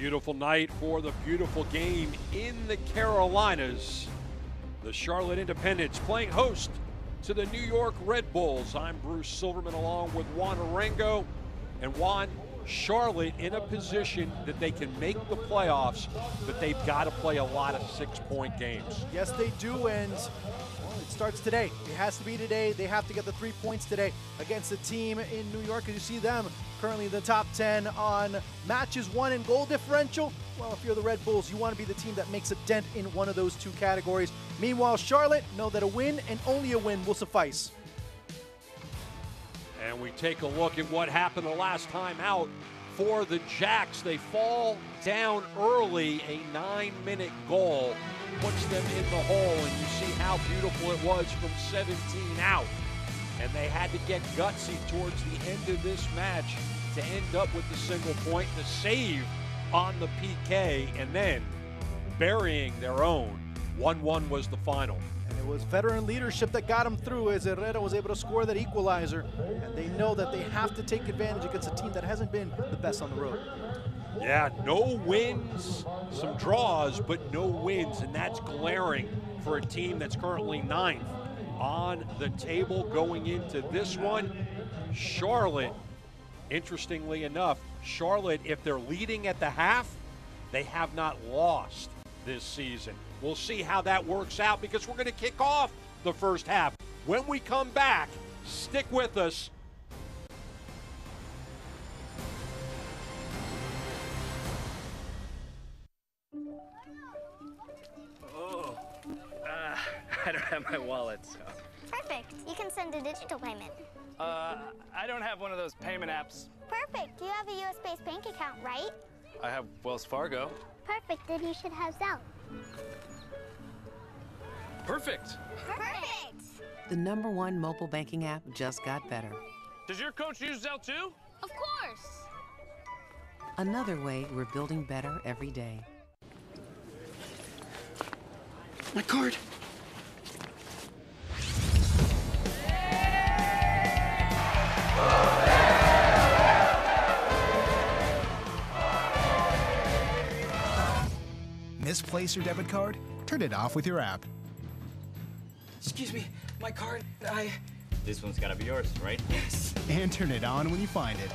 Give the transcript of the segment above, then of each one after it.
Beautiful night for the beautiful game in the Carolinas. The Charlotte Independents playing host to the New York Red Bulls. I'm Bruce Silverman along with Juan Arango. And Juan, Charlotte in a position that they can make the playoffs, but they've got to play a lot of 6-point games. Yes, they do, and it starts today. It has to be today. They have to get the 3 points today against a team in New York. And you see them currently in the top 10 on matches won and goal differential. Well, if you're the Red Bulls, you want to be the team that makes a dent in one of those two categories. Meanwhile, Charlotte know that a win and only a win will suffice. And we take a look at what happened the last time out for the Jacks. They fall down early. A 9-minute goal puts them in the hole, and you see how beautiful it was from 17 out. And they had to get gutsy towards the end of this match to end up with the single point, the save on the PK, and then burying their own. 1-1 was the final. And it was veteran leadership that got them through as Herrera was able to score that equalizer. And they know that they have to take advantage against a team that hasn't been the best on the road. Yeah, no wins, some draws, but no wins, and that's glaring for a team that's currently 9th on the table going into this one. Charlotte, interestingly enough, Charlotte, if they're leading at the half, they have not lost this season. We'll see how that works out because we're going to kick off the first half. When we come back, stick with us. I don't have my wallet, so. Perfect. You can send a digital payment. I don't have one of those payment apps. Perfect. You have a US-based bank account, right? I have Wells Fargo. Perfect. Then you should have Zelle. Perfect. Perfect. The #1 mobile banking app just got better. Does your coach use Zelle too? Of course. Another way we're building better every day. My card. Misplace your debit card? Turn it off with your app. Excuse me, my card, This one's gotta be yours, right? Yes. And turn it on when you find it.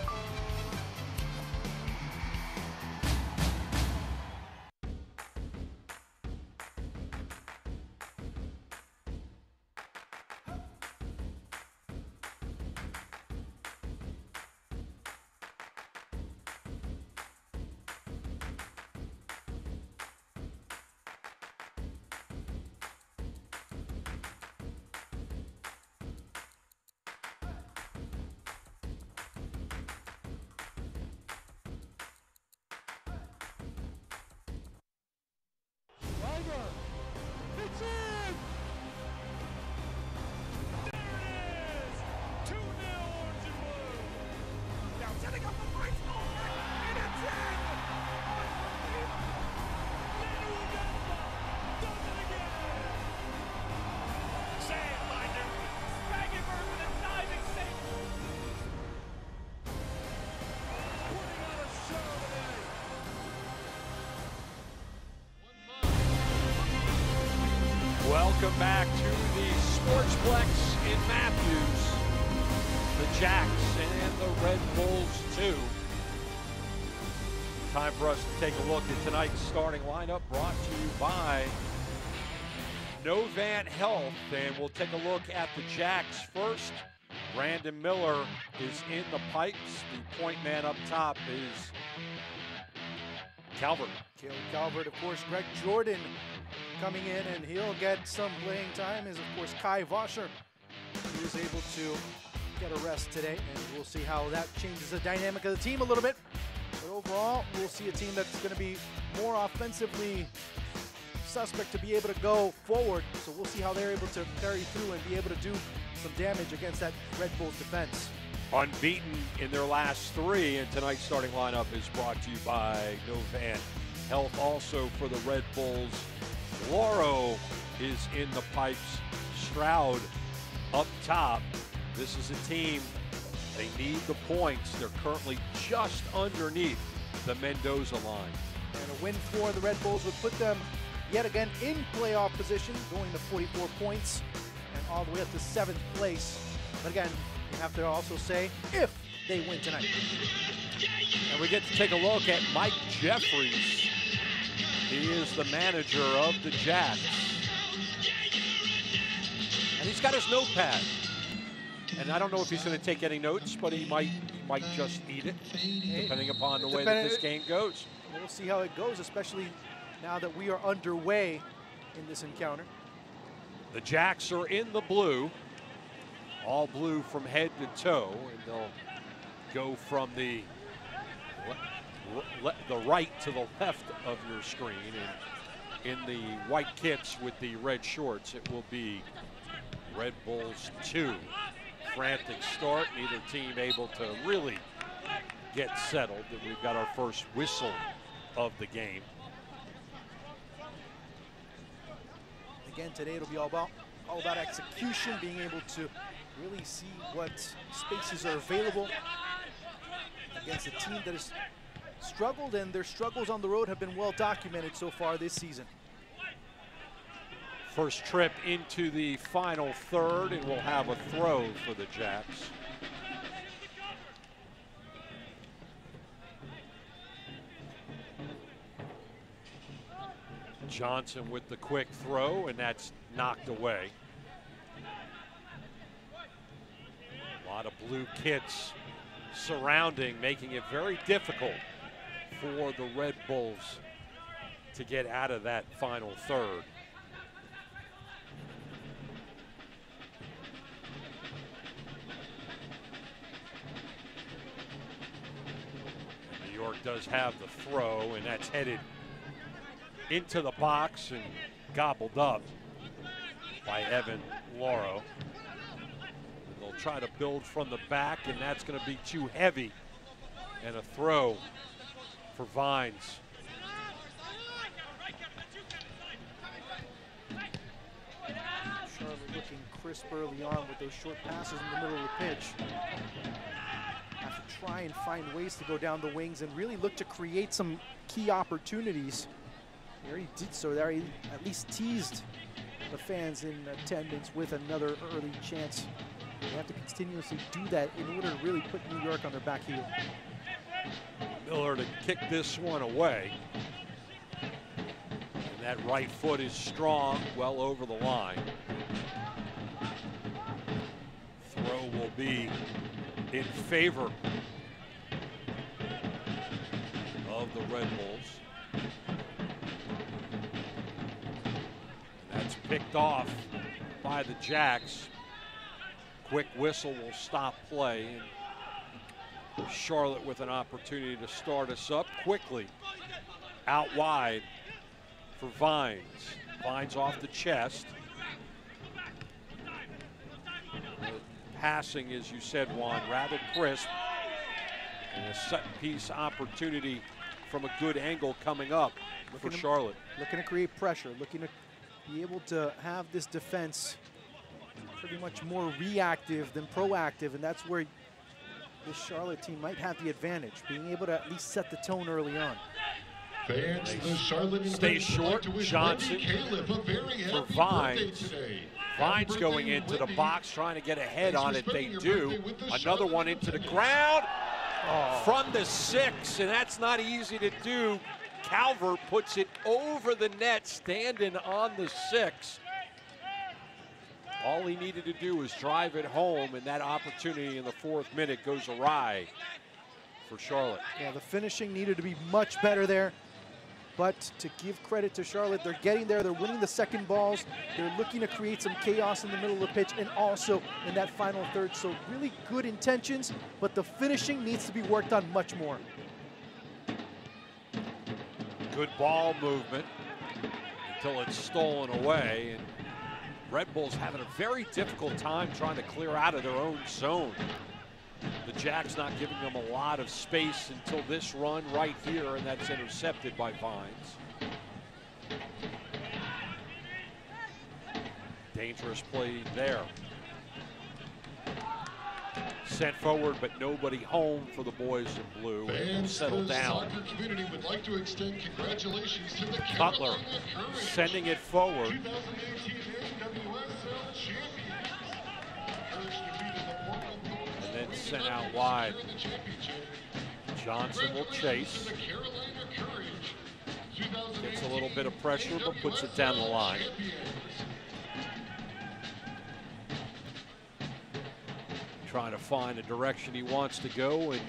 It's in! There it is! 2-0 Orange and Blue! Now setting up the fight score, and it's in! Unbelievable! Does it again! Saved by Newton! Spagenberg with a diving save! Putting on a show today! Welcome back to the Sportsplex in Matthews. The Jacks and the Red Bulls too. Time for us to take a look at tonight's starting lineup brought to you by Novant Health. And we'll take a look at the Jacks first. Brandon Miller is in the pipes. The point man up top is Calvert. Caleb Calvert, of course, Greg Jordan coming in, and he'll get some playing time as, of course, Kai Voscher. He was able to get a rest today, and we'll see how that changes the dynamic of the team a little bit. But overall, we'll see a team that's going to be more offensively suspect to be able to go forward. So we'll see how they're able to carry through and be able to do some damage against that Red Bulls defense. Unbeaten in their last 3, and tonight's starting lineup is brought to you by Novant Health. Also for the Red Bulls, Lauro is in the pipes. Stroud up top. This is a team, they need the points. They're currently just underneath the Mendoza line. And a win for the Red Bulls would put them yet again in playoff position, going to 44 points and all the way up to 7th place. But again, you have to also say if they win tonight. And we get to take a look at Mike Jeffries. He is the manager of the Jacks. And he's got his notepad. And I don't know if he's going to take any notes, but he might just eat it, depending upon the way that this game goes. We'll see how it goes, especially now that we are underway in this encounter. The Jacks are in the blue, all blue from head to toe, and they'll go from the right to the left of your screen. And in the white kits with the red shorts, it will be Red Bulls 2. Frantic start, neither team able to really get settled. And we've got our first whistle of the game. Again, today it'll be all about execution, being able to really see what spaces are available against a team that has struggled, and their struggles on the road have been well documented so far this season. First trip into the final third, and we'll have a throw for the Jacks. Johnson with the quick throw, and that's knocked away. A lot of blue kits surrounding, making it very difficult for the Red Bulls to get out of that final third. New York does have the throw, and that's headed into the box and gobbled up by Evan Lauro. And they'll try to build from the back, and that's going to be too heavy. And a throw for Vines. Charlotte looking crisp early on with those short passes in the middle of the pitch. Have to try and find ways to go down the wings and really look to create some key opportunities. He already did so there. He at least teased the fans in attendance with another early chance. They have to continuously do that in order to really put New York on their back heel. Miller to kick this one away. And that right foot is strong, well over the line. Throw will be in favor of the Red Bulls. And that's picked off by the Jacks. Quick whistle will stop play. And Charlotte with an opportunity to start us up quickly. Out wide for Vines. Vines off the chest. The passing, as you said, Juan, rather crisp. And a set piece opportunity from a good angle coming up for Charlotte. Looking to create pressure, looking to be able to have this defense pretty much more reactive than proactive, and that's where this Charlotte team might have the advantage, being able to at least set the tone early on. Fans, the Charlotte stay short. Johnson for Vines. Vines going into the box, trying to get ahead on it. They do. Another one into the ground from the 6, and that's not easy to do. Calvert puts it over the net, standing on the 6. All he needed to do was drive it home, and that opportunity in the 4th minute goes awry for Charlotte. Yeah, the finishing needed to be much better there. But to give credit to Charlotte, they're getting there. They're winning the second balls. They're looking to create some chaos in the middle of the pitch and also in that final third. So really good intentions, but the finishing needs to be worked on much more. Good ball movement until it's stolen away. And Red Bulls having a very difficult time trying to clear out of their own zone. The Jacks not giving them a lot of space until this run right here, and that's intercepted by Vines. Dangerous play there. Sent forward, but nobody home for the boys in blue. And settle down. Soccer community would like to extend congratulations to the Cutler sending it forward. 2018 NWSL champions. And then sent out wide. Johnson will chase. Gets a little bit of pressure, but puts it down the line. Trying to find a direction he wants to go, and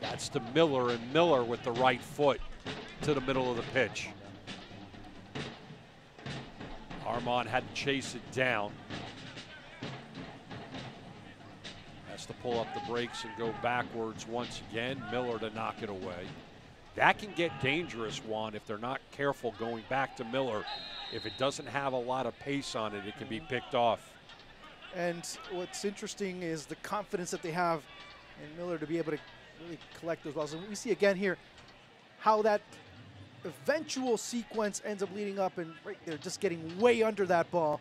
that's to Miller, and Miller with the right foot to the middle of the pitch. Armand had to chase it down. Has to pull up the brakes and go backwards once again. Miller to knock it away. That can get dangerous, Juan, if they're not careful going back to Miller. If it doesn't have a lot of pace on it, it can be picked off. And what's interesting is the confidence that they have in Miller to be able to really collect those balls. And we see again here how that eventual sequence ends up leading up, and right there just getting way under that ball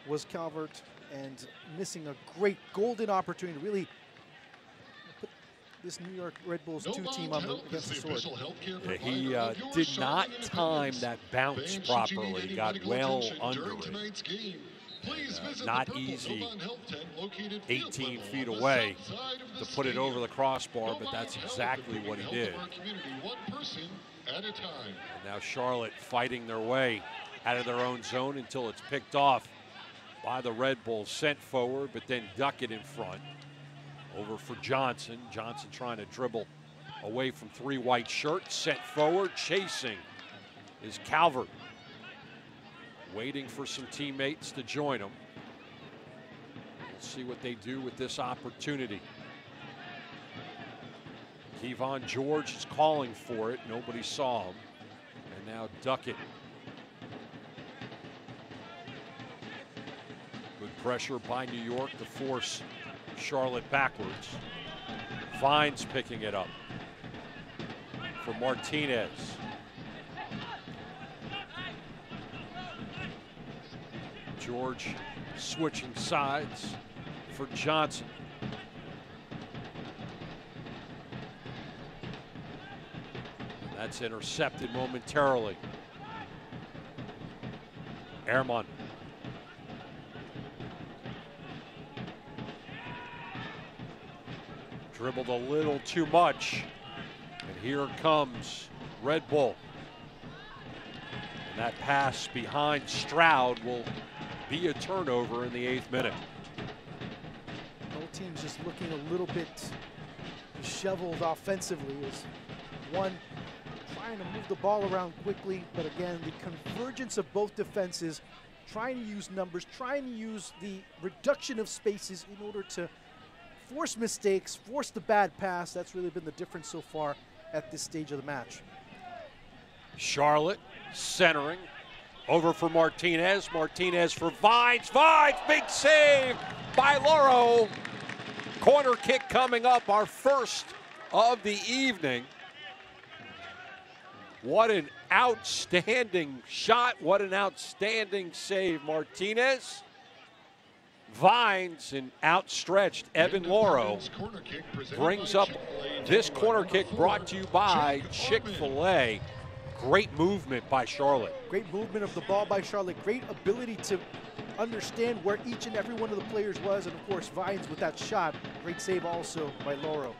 was Calvert, and missing a great golden opportunity to really put this New York Red Bulls 2 team on against the sword. Yeah, he did not time that bounce properly. He got well under it. Not easy 18 feet away to put it over the crossbar, but that's exactly what he did. And now Charlotte fighting their way out of their own zone until it's picked off by the Red Bulls. Sent forward, but then duck it in front. Over for Johnson. Johnson trying to dribble away from three white shirts. Sent forward, chasing is Calvert. Waiting for some teammates to join him. We'll see what they do with this opportunity. Kevon George is calling for it. Nobody saw him. And now Duckett. Good pressure by New York to force Charlotte backwards. Vines picking it up for Martinez. George switching sides for Johnson. And that's intercepted momentarily. Ehrman. Dribbled a little too much. And here comes Red Bull. And that pass behind Stroud will be a turnover in the 8th minute. Both teams just looking a little bit disheveled offensively, as one trying to move the ball around quickly, but again, the convergence of both defenses, trying to use numbers, trying to use the reduction of spaces in order to force mistakes, force the bad pass. That's really been the difference so far at this stage of the match. Charlotte centering. Over for Martinez. Martinez for Vines. Vines, big save by Loro. Corner kick coming up, our first of the evening. What an outstanding shot. What an outstanding save. Martinez. Vines and outstretched Evan Loro brings up this corner kick, brought to you by Chick-fil-A. Great movement by Charlotte. Great movement of the ball by Charlotte. Great ability to understand where each and every one of the players was. And of course, Vines with that shot. Great save also by Loro.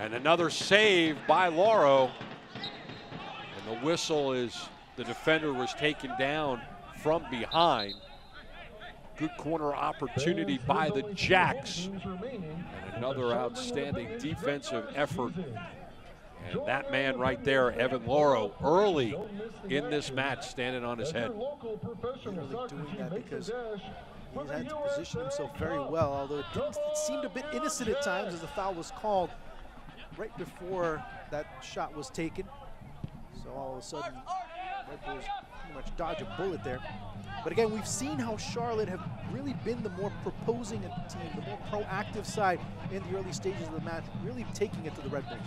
And another save by Loro. And the whistle is the defender was taken down from behind. Good corner opportunity by the Jacks. And another outstanding defensive effort. And that man right there, Evan Loro, early in this match, standing on his head. Really doing that because he had to position himself very well, although it seemed a bit innocent at times as the foul was called right before that shot was taken. So all of a sudden, Red Bulls pretty much dodge a bullet there. But again, we've seen how Charlotte have really been the more proposing team, the more proactive side in the early stages of the match, really taking it to the Red Bulls.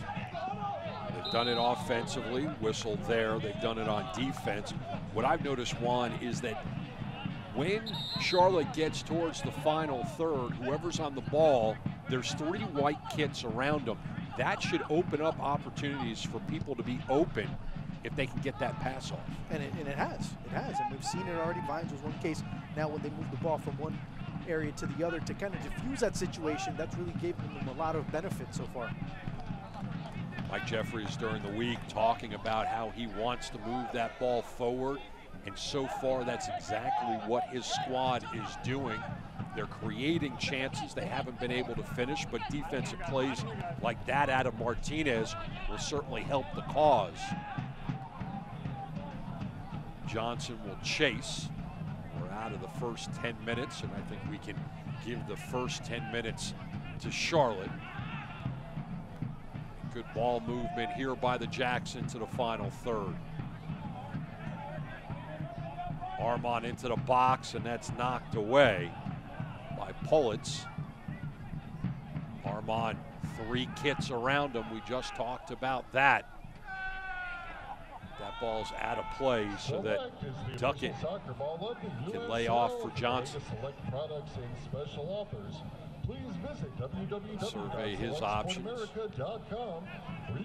They've done it offensively, whistled there. They've done it on defense. What I've noticed, Juan, is that when Charlotte gets towards the final third, whoever's on the ball, there's 3 white kits around them. That should open up opportunities for people to be open if they can get that pass off. And it has, and we've seen it already. Vines was one case. Now when they move the ball from one area to the other to kind of diffuse that situation, that's really given them a lot of benefit so far. Mike Jeffries during the week talking about how he wants to move that ball forward, and so far that's exactly what his squad is doing. They're creating chances they haven't been able to finish, but defensive plays like that out of Martinez will certainly help the cause. Johnson will chase. We're out of the first 10 minutes, and I think we can give the first 10 minutes to Charlotte. Good ball movement here by the Jacks into the final third. Armand into the box, and that's knocked away by Pullitz. Armand, 3 kits around him. We just talked about that. That ball's out of play so that Duckett can lay off for Johnson. Survey his options.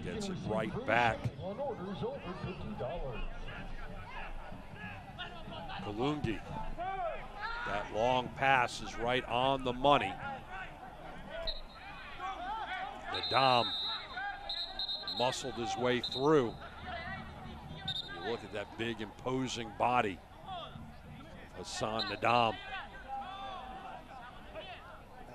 Gets it right back. Kalungi. That long pass is right on the money. Nadam muscled his way through. You look at that big, imposing body. Hassan Nadam.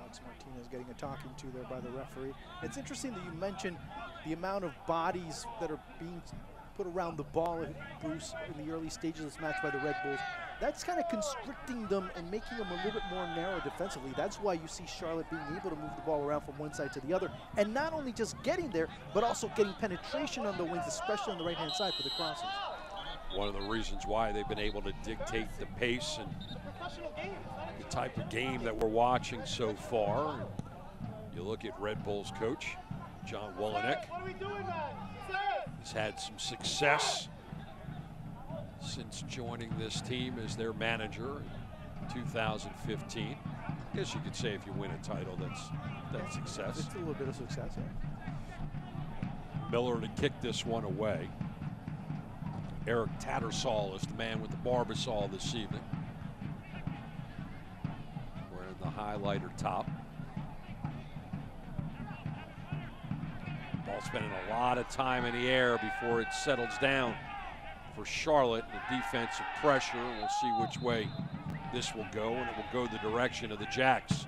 Alex Martinez getting a talking to there by the referee. It's interesting that you mentioned the amount of bodies that are being put around the ball, Bruce, in the early stages of this match by the Red Bulls. That's kind of constricting them and making them a little bit more narrow defensively. That's why you see Charlotte being able to move the ball around from one side to the other, and not only just getting there, but also getting penetration on the wings, especially on the right-hand side for the crosses. One of the reasons why they've been able to dictate the pace and the type of game that we're watching so far. You look at Red Bulls coach, John Wolenek. He's had some success since joining this team as their manager in 2015. I guess you could say if you win a title, that's success. It's a little bit of success, yeah. Miller to kick this one away. Eric Tattersall is the man with the Barbasol this evening. Wearing the highlighter top. Ball spending a lot of time in the air before it settles down for Charlotte. The defensive pressure, we'll see which way this will go, and it will go the direction of the Jacks.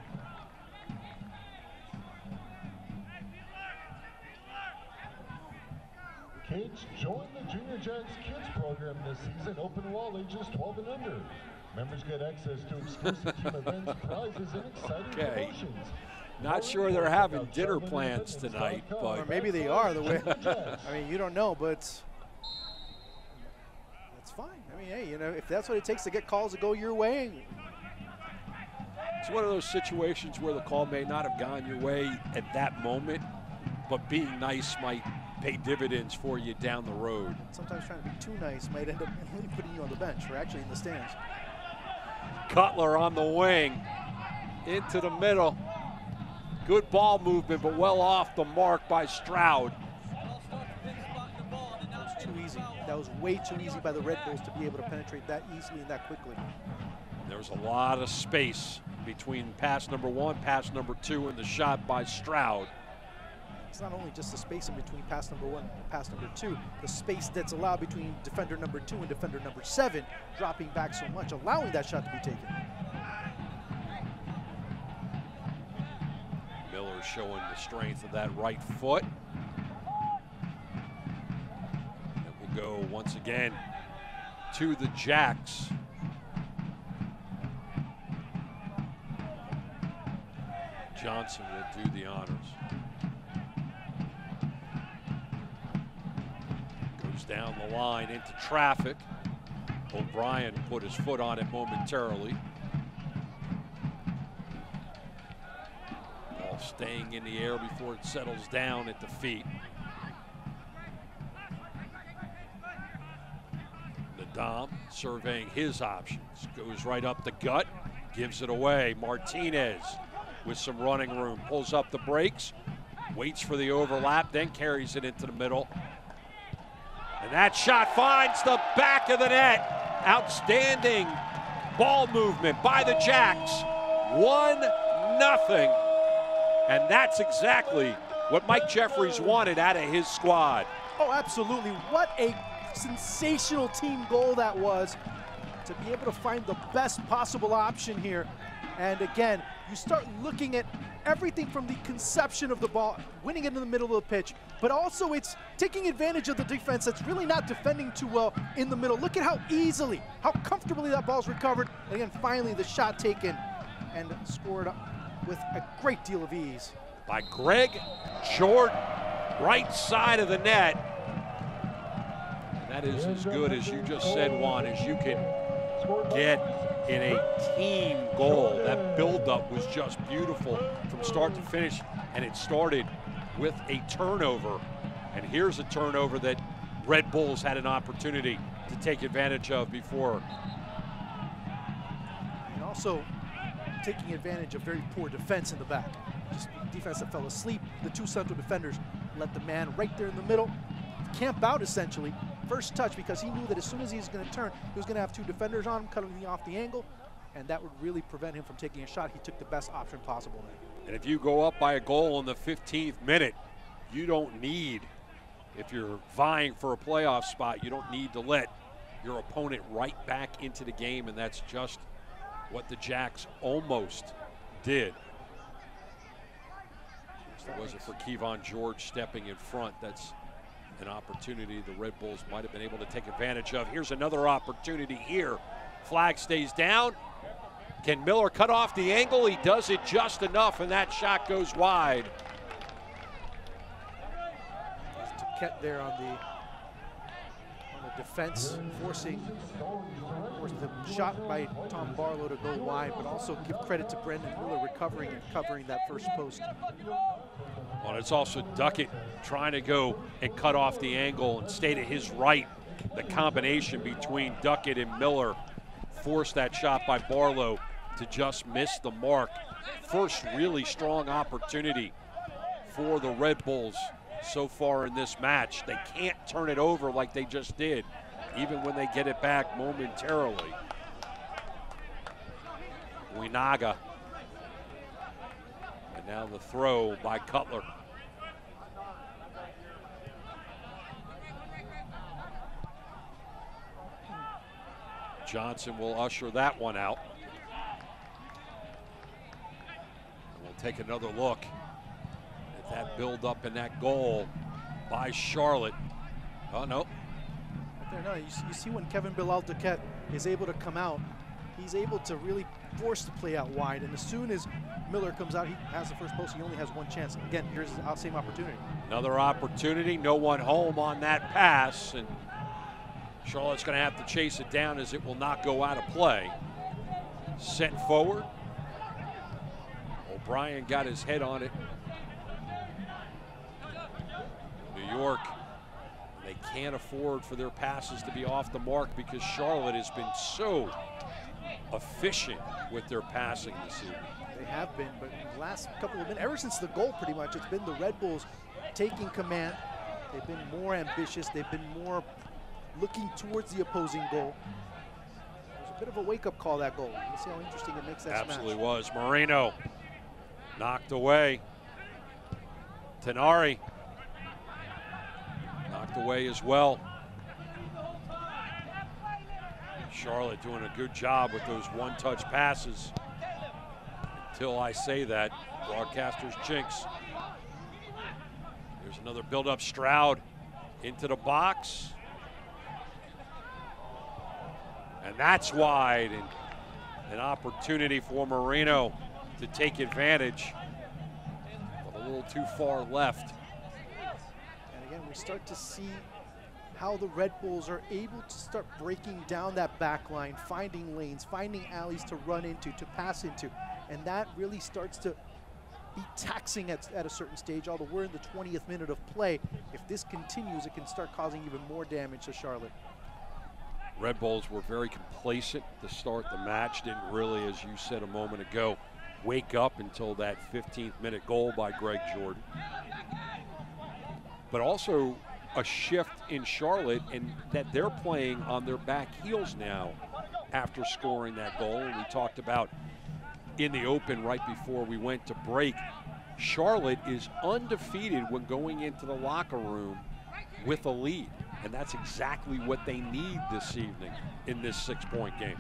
Kids, join the Junior Jacks Kids program this season, open to all ages 12 and under. Members get access to exclusive team events, prizes, and exciting promotions. Not sure they're having dinner plans tonight, but or maybe they are. The way I mean, you don't know, but that's fine. I mean, hey, you know, if that's what it takes to get calls to go your way. It's one of those situations where the call may not have gone your way at that moment, but being nice might pay dividends for you down the road. Sometimes trying to be too nice might end up really putting you on the bench, or actually in the stands. Cutler on the wing, into the middle. Good ball movement, but well off the mark by Stroud. That was too easy. That was way too easy by the Red Bulls to be able to penetrate that easily and that quickly. There was a lot of space between pass number 1, pass number 2, and the shot by Stroud. It's not only just the space in between pass number 1 and pass number 2, the space that's allowed between defender number 2 and defender number 7, dropping back so much, allowing that shot to be taken. Miller showing the strength of that right foot. It will go once again to the Jacks. Johnson will do the honors. Goes down the line into traffic. O'Brien put his foot on it momentarily. Ball staying in the air before it settles down at the feet. Nadam surveying his options. Goes right up the gut, gives it away. Martinez with some running room, pulls up the brakes, waits for the overlap, then carries it into the middle. And that shot finds the back of the net. Outstanding ball movement by the Jacks. 1-0. And that's exactly what Mike Jeffries wanted out of his squad. Oh, absolutely. What a sensational team goal that was, to be able to find the best possible option here. And again, you start looking at everything from the conception of the ball, winning it in the middle of the pitch, but also it's taking advantage of the defense that's really not defending too well in the middle. Look at how easily, how comfortably that ball's recovered. And again, finally the shot taken and scored with a great deal of ease. By Greg Jordan, right side of the net. And that is as good as you just said, Juan, as you can get in a team goal. That buildup was just beautiful from start to finish, and it started with a turnover. And here's a turnover that Red Bulls had an opportunity to take advantage of before. And also taking advantage of very poor defense in the back. Just defense that fell asleep. The two central defenders let the man right there in the middle camp out essentially. First touch, because he knew that as soon as he was going to turn, he was going to have two defenders on him, cutting off the angle, and that would really prevent him from taking a shot. He took the best option possible there. And if you go up by a goal in the 15th minute, you don't need, if you're vying for a playoff spot, you don't need to let your opponent right back into the game, and that's just what the Jacks almost did. Was it for Kevon George stepping in front? That's an opportunity the Red Bulls might have been able to take advantage of. Here's another opportunity here. Flag stays down. Can Miller cut off the angle? He does it just enough, and that shot goes wide. Tuquette there on the defense, forcing the shot by Tom Barlow to go wide, but also give credit to Brendan Miller recovering and covering that first post. Well, it's also Duckett trying to go and cut off the angle and stay to his right. The combination between Duckett and Miller forced that shot by Barlow to just miss the mark. First really strong opportunity for the Red Bulls so far in this match. They can't turn it over like they just did, even when they get it back momentarily. Winaga. And now the throw by Cutler. Johnson will usher that one out. And we'll take another look at that build-up and that goal by Charlotte. Oh, no. No, you see when Kevin Bilal Duquette is able to come out, he's able to really force the play out wide. And as soon as Miller comes out, he has the first post. He only has one chance. Again, here's the same opportunity. Another opportunity. No one home on that pass. And Charlotte's going to have to chase it down as it will not go out of play. Sent forward. O'Brien got his head on it. New York, they can't afford for their passes to be off the mark because Charlotte has been so efficient with their passing this evening. They have been, but in the last couple of minutes, ever since the goal pretty much, it's been the Red Bulls taking command. They've been more ambitious. They've been more looking towards the opposing goal. It was a bit of a wake-up call, that goal. Let's see how interesting it makes that Absolutely smash. Was. Moreno knocked away. Tenari knocked away as well. Charlotte doing a good job with those one-touch passes. Until I say that, broadcasters jinx. There's another build-up. Stroud into the box. And that's wide, and an opportunity for Moreno to take advantage, but a little too far left. And again, we start to see how the Red Bulls are able to start breaking down that back line, finding lanes, finding alleys to run into, to pass into, and that really starts to be taxing at a certain stage, although we're in the 20th minute of play. If this continues, it can start causing even more damage to Charlotte. Red Bulls were very complacent to start the match. Didn't really, as you said a moment ago, wake up until that 15th minute goal by Greg Jordan. But also a shift in Charlotte, and that they're playing on their back heels now after scoring that goal. And we talked about in the open right before we went to break, Charlotte is undefeated when going into the locker room with a lead. And that's exactly what they need this evening in this 6-point game.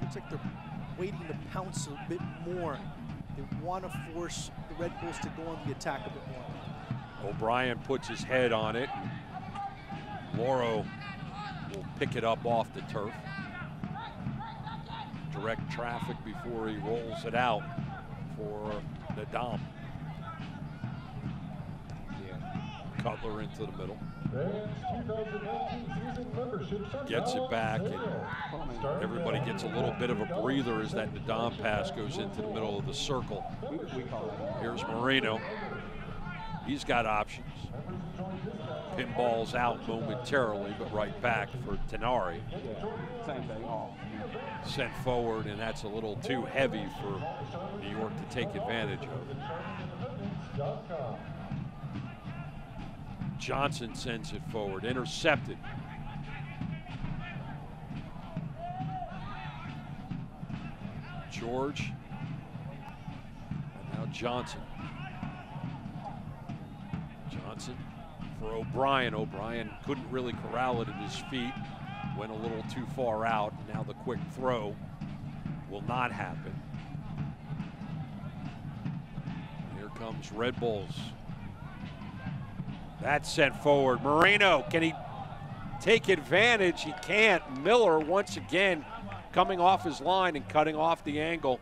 Looks like they're waiting to pounce a bit more. They want to force the Red Bulls to go on the attack a bit more. O'Brien puts his head on it. Loro will pick it up off the turf. Direct traffic before he rolls it out for Nadam. Cutler into the middle. Gets it back, and everybody gets a little bit of a breather as that Nadam pass goes into the middle of the circle. Here's Marino. He's got options. Pinballs out momentarily, but right back for Tenari. Sent forward, and that's a little too heavy for New York to take advantage of. Johnson sends it forward, intercepted. George, and now Johnson. Johnson for O'Brien. O'Brien couldn't really corral it at his feet, went a little too far out. Now the quick throw will not happen. Here comes Red Bulls. That's sent forward. Moreno, can he take advantage? He can't. Miller once again coming off his line and cutting off the angle.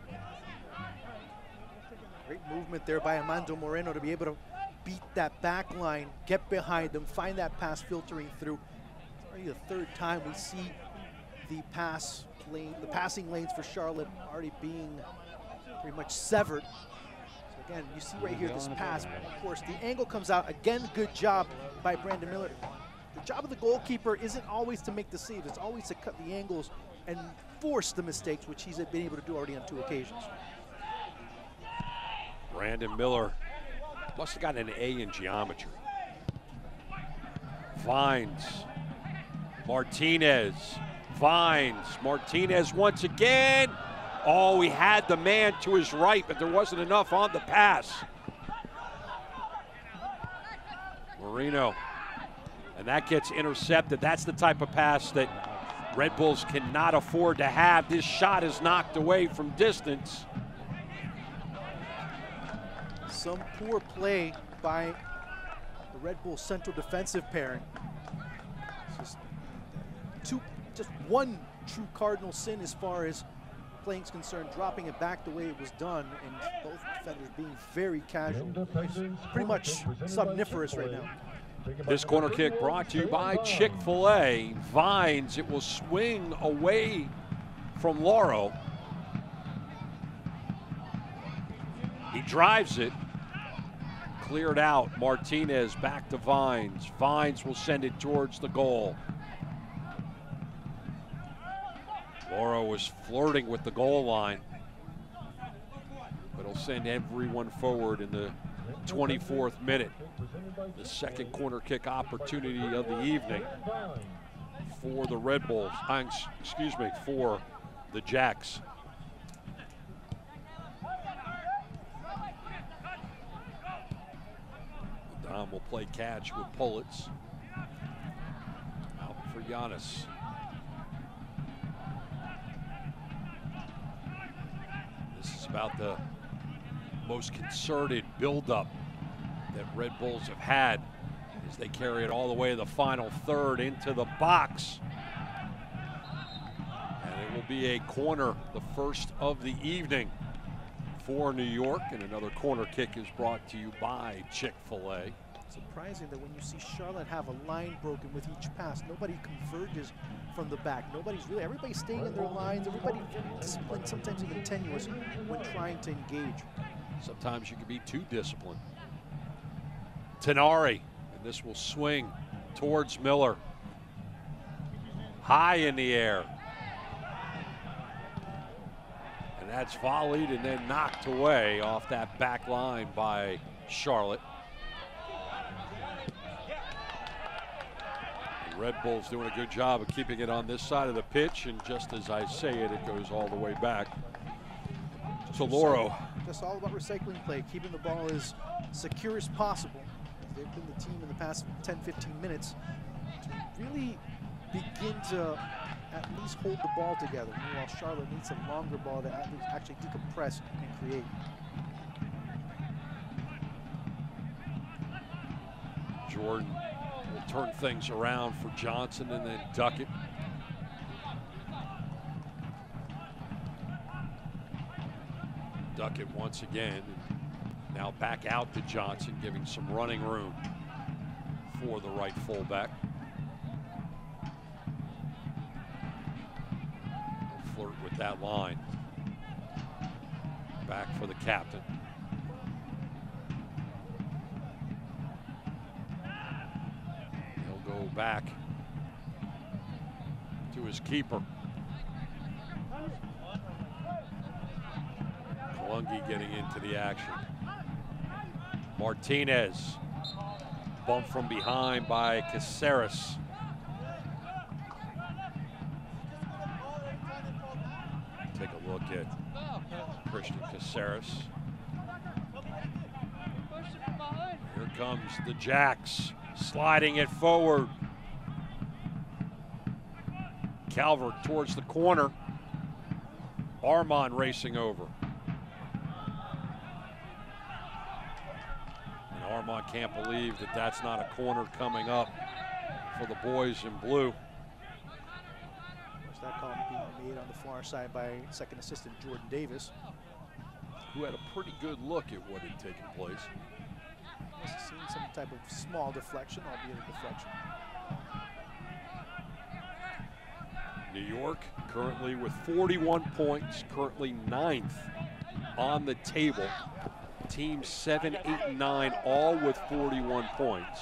Great movement there by Armando Moreno to be able to beat that back line, get behind them, find that pass filtering through. It's already the third time we see the passing lanes for Charlotte already being pretty much severed. Again, you see right here this pass, of course, the angle comes out. Again, good job by Brandon Miller. The job of the goalkeeper isn't always to make the save. It's always to cut the angles and force the mistakes, which he's been able to do already on 2 occasions. Brandon Miller must have gotten an A in geometry. Vines, Martinez, Vines, Martinez once again. Oh, he had the man to his right, but there wasn't enough on the pass. Marino, and that gets intercepted. That's the type of pass that Red Bulls cannot afford to have. This shot is knocked away from distance. Some poor play by the Red Bull central defensive pairing. Just one true cardinal sin as far as playing's concerned, dropping it back the way it was done, and both defenders being very casual. Pretty much somniferous right now. This corner kick brought to you by Chick-fil-A. Vines, it will swing away from Loro. He drives it. Cleared out. Martinez back to Vines. Vines will send it towards the goal. Loro was flirting with the goal line, but he'll send everyone forward in the 24th minute. The second corner kick opportunity of the evening for the Red Bulls, for the Jacks. Dom will play catch with Pullitz. Out for Giannis. This is about the most concerted buildup that Red Bulls have had as they carry it all the way to the final third into the box. And it will be a corner, the first of the evening for New York, and another corner kick is brought to you by Chick-fil-A. Surprising that when you see Charlotte have a line broken with each pass, nobody converges from the back. Everybody's staying in their lines. Everybody disciplined, sometimes even tenuous when trying to engage. Sometimes you can be too disciplined. Tenari, and this will swing towards Miller. high in the air. And that's volleyed and then knocked away off that back line by Charlotte. The Red Bulls doing a good job of keeping it on this side of the pitch, and just as I say it, it goes all the way back to Loro. Just all about recycling play, keeping the ball as secure as possible. They've been the team in the past 10-15 minutes to really begin to at least hold the ball together. Meanwhile, Charlotte needs a longer ball to at least actually decompress and create. Jordan will turn things around for Johnson and then Duckett. Duckett once again. Now back out to Johnson, giving some running room for the right fullback. Flirt with that line. Back for the captain. He'll go back to his keeper. Lungi getting into the action. Martinez, bumped from behind by Caceres. Take a look at Christian Caceres. Here comes the Jacks, sliding it forward. Calvert towards the corner. Armand racing over. Armand can't believe that that's not a corner coming up for the boys in blue. There's that call being made on the far side by second assistant Jordan Davis, who had a pretty good look at what had taken place. Must have seen some type of small deflection, albeit a deflection. New York currently with 41 points, currently 9th on the table. Teams 7, 8, and 9, all with 41 points.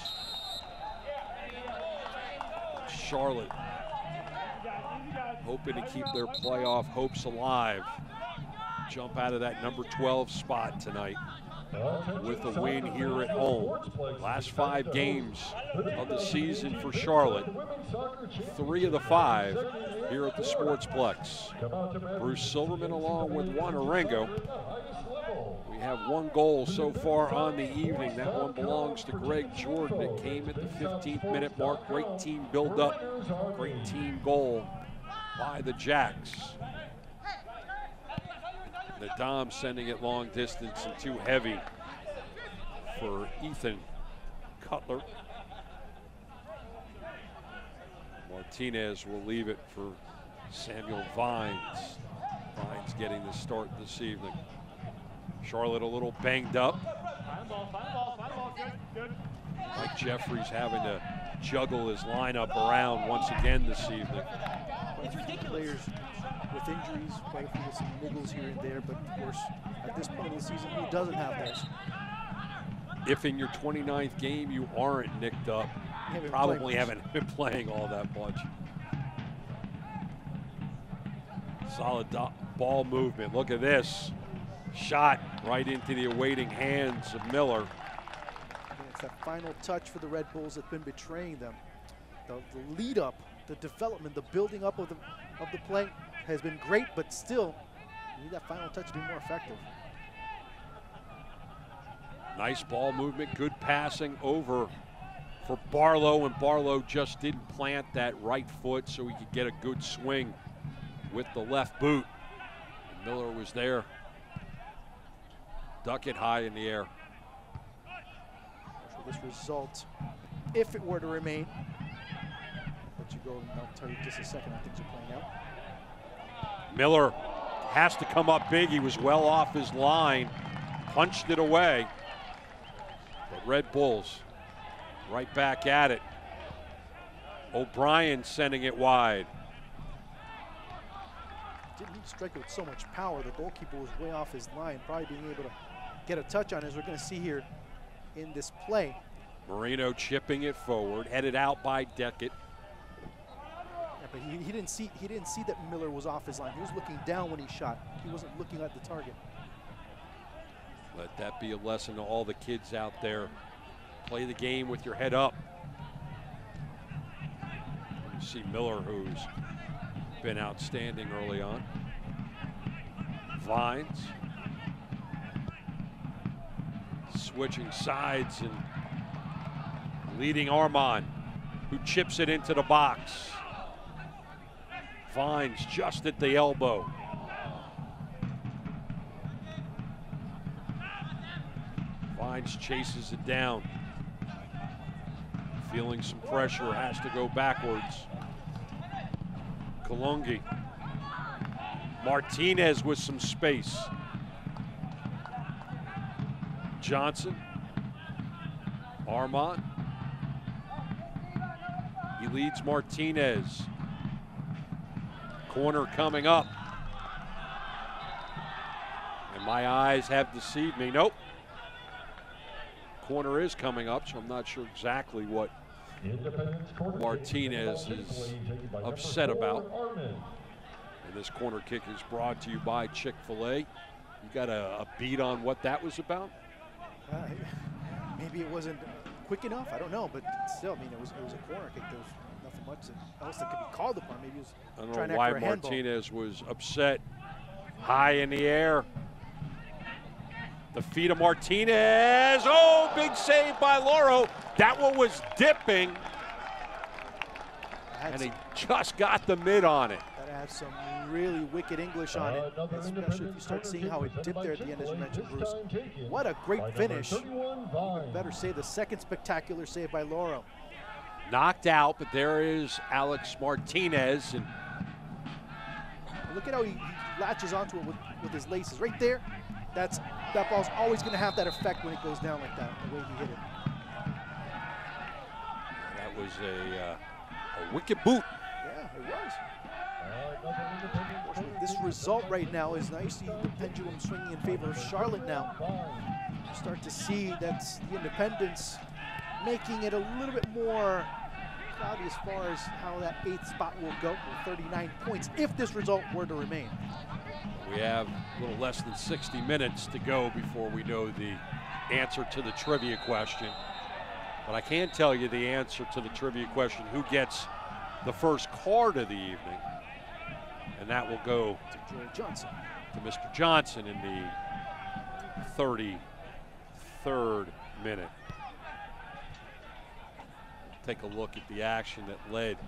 Charlotte hoping to keep their playoff hopes alive. Jump out of that number 12 spot tonight with a win here at home. Last 5 games of the season for Charlotte. 3 of the 5 here at the Sportsplex. Bruce Silverman along with Juan Arango. We have 1 goal so far on the evening. That one belongs to Greg Jordan. It came at the 15th minute mark. Great team build-up. Great team goal by the Jacks. The Dom sending it long distance and too heavy for Ethan Cutler. Martinez will leave it for Samuel Vines. Vines getting the start this evening. Charlotte a little banged up. Mike Jeffries having to juggle his lineup around once again this evening. Players with injuries, quite a few with some niggles here and there, but of course, at this point of the season, who doesn't have those? If in your 29th game you aren't nicked up, you probably haven't been playing all that much. Solid ball movement. Look at this. Shot right into the awaiting hands of Miller. And it's that final touch for the Red Bulls that's been betraying them. The lead up, the development, the building up of the play has been great, but still, you need that final touch to be more effective. Nice ball movement, good passing over for Barlow, and Barlow just didn't plant that right foot so he could get a good swing with the left boot. And Miller was there. Duckett high in the air. For this result, if it were to remain, let you go and I'll tell you just a second how things are playing out. Miller has to come up big. He was well off his line, punched it away. But Red Bulls right back at it. O'Brien sending it wide. Didn't need to strike it with so much power. The goalkeeper was way off his line, probably being able to get a touch on, as we're going to see here in this play. Marino chipping it forward, headed out by Duckett. But he didn't see that Miller was off his line. He was looking down when he shot. He wasn't looking at the target. Let that be a lesson to all the kids out there. Play the game with your head up. You see Miller, who's been outstanding early on. Vines switching sides and leading Armand, who chips it into the box. Vines just at the elbow. Vines chases it down. Feeling some pressure, has to go backwards. Kalungi. Martinez with some space. Johnson. Armand. He leads Martinez. Corner coming up. And my eyes have deceived me. Nope. Corner is coming up, so I'm not sure exactly what Martinez is upset about. And this corner kick is brought to you by Chick-fil-A. You got a beat on what that was about? Maybe it wasn't quick enough. I don't know, but still, I mean, it was a corner kick. There was nothing much else that could be called upon. Maybe he was I trying don't know to why act for a handball. Martinez was upset. High in the air. The feet of Martinez. Oh, big save by Loro. That one was dipping. And he just got the mid on it. Gotta have some really wicked English on it, especially if you start seeing how it dipped there at the end, as you mentioned, Bruce. What a great finish. Even better say the second spectacular save by Loro. Knocked out, but there is Alex Martinez. And look at how he latches onto it with his laces. Right there, that ball's always going to have that effect when it goes down like that, the way he hit it. That was a wicked boot. Yeah, it was. This result right now is nice. See the pendulum swinging in favor of Charlotte now. You start to see that's the Independents making it a little bit more cloudy as far as how that 8th spot will go with 39 points if this result were to remain. We have a little less than 60 minutes to go before we know the answer to the trivia question. But I can tell you the answer to the trivia question, who gets the first card of the evening. And that will go to Joel Johnson. To Mr. Johnson in the 33rd minute. Take a look at the action that led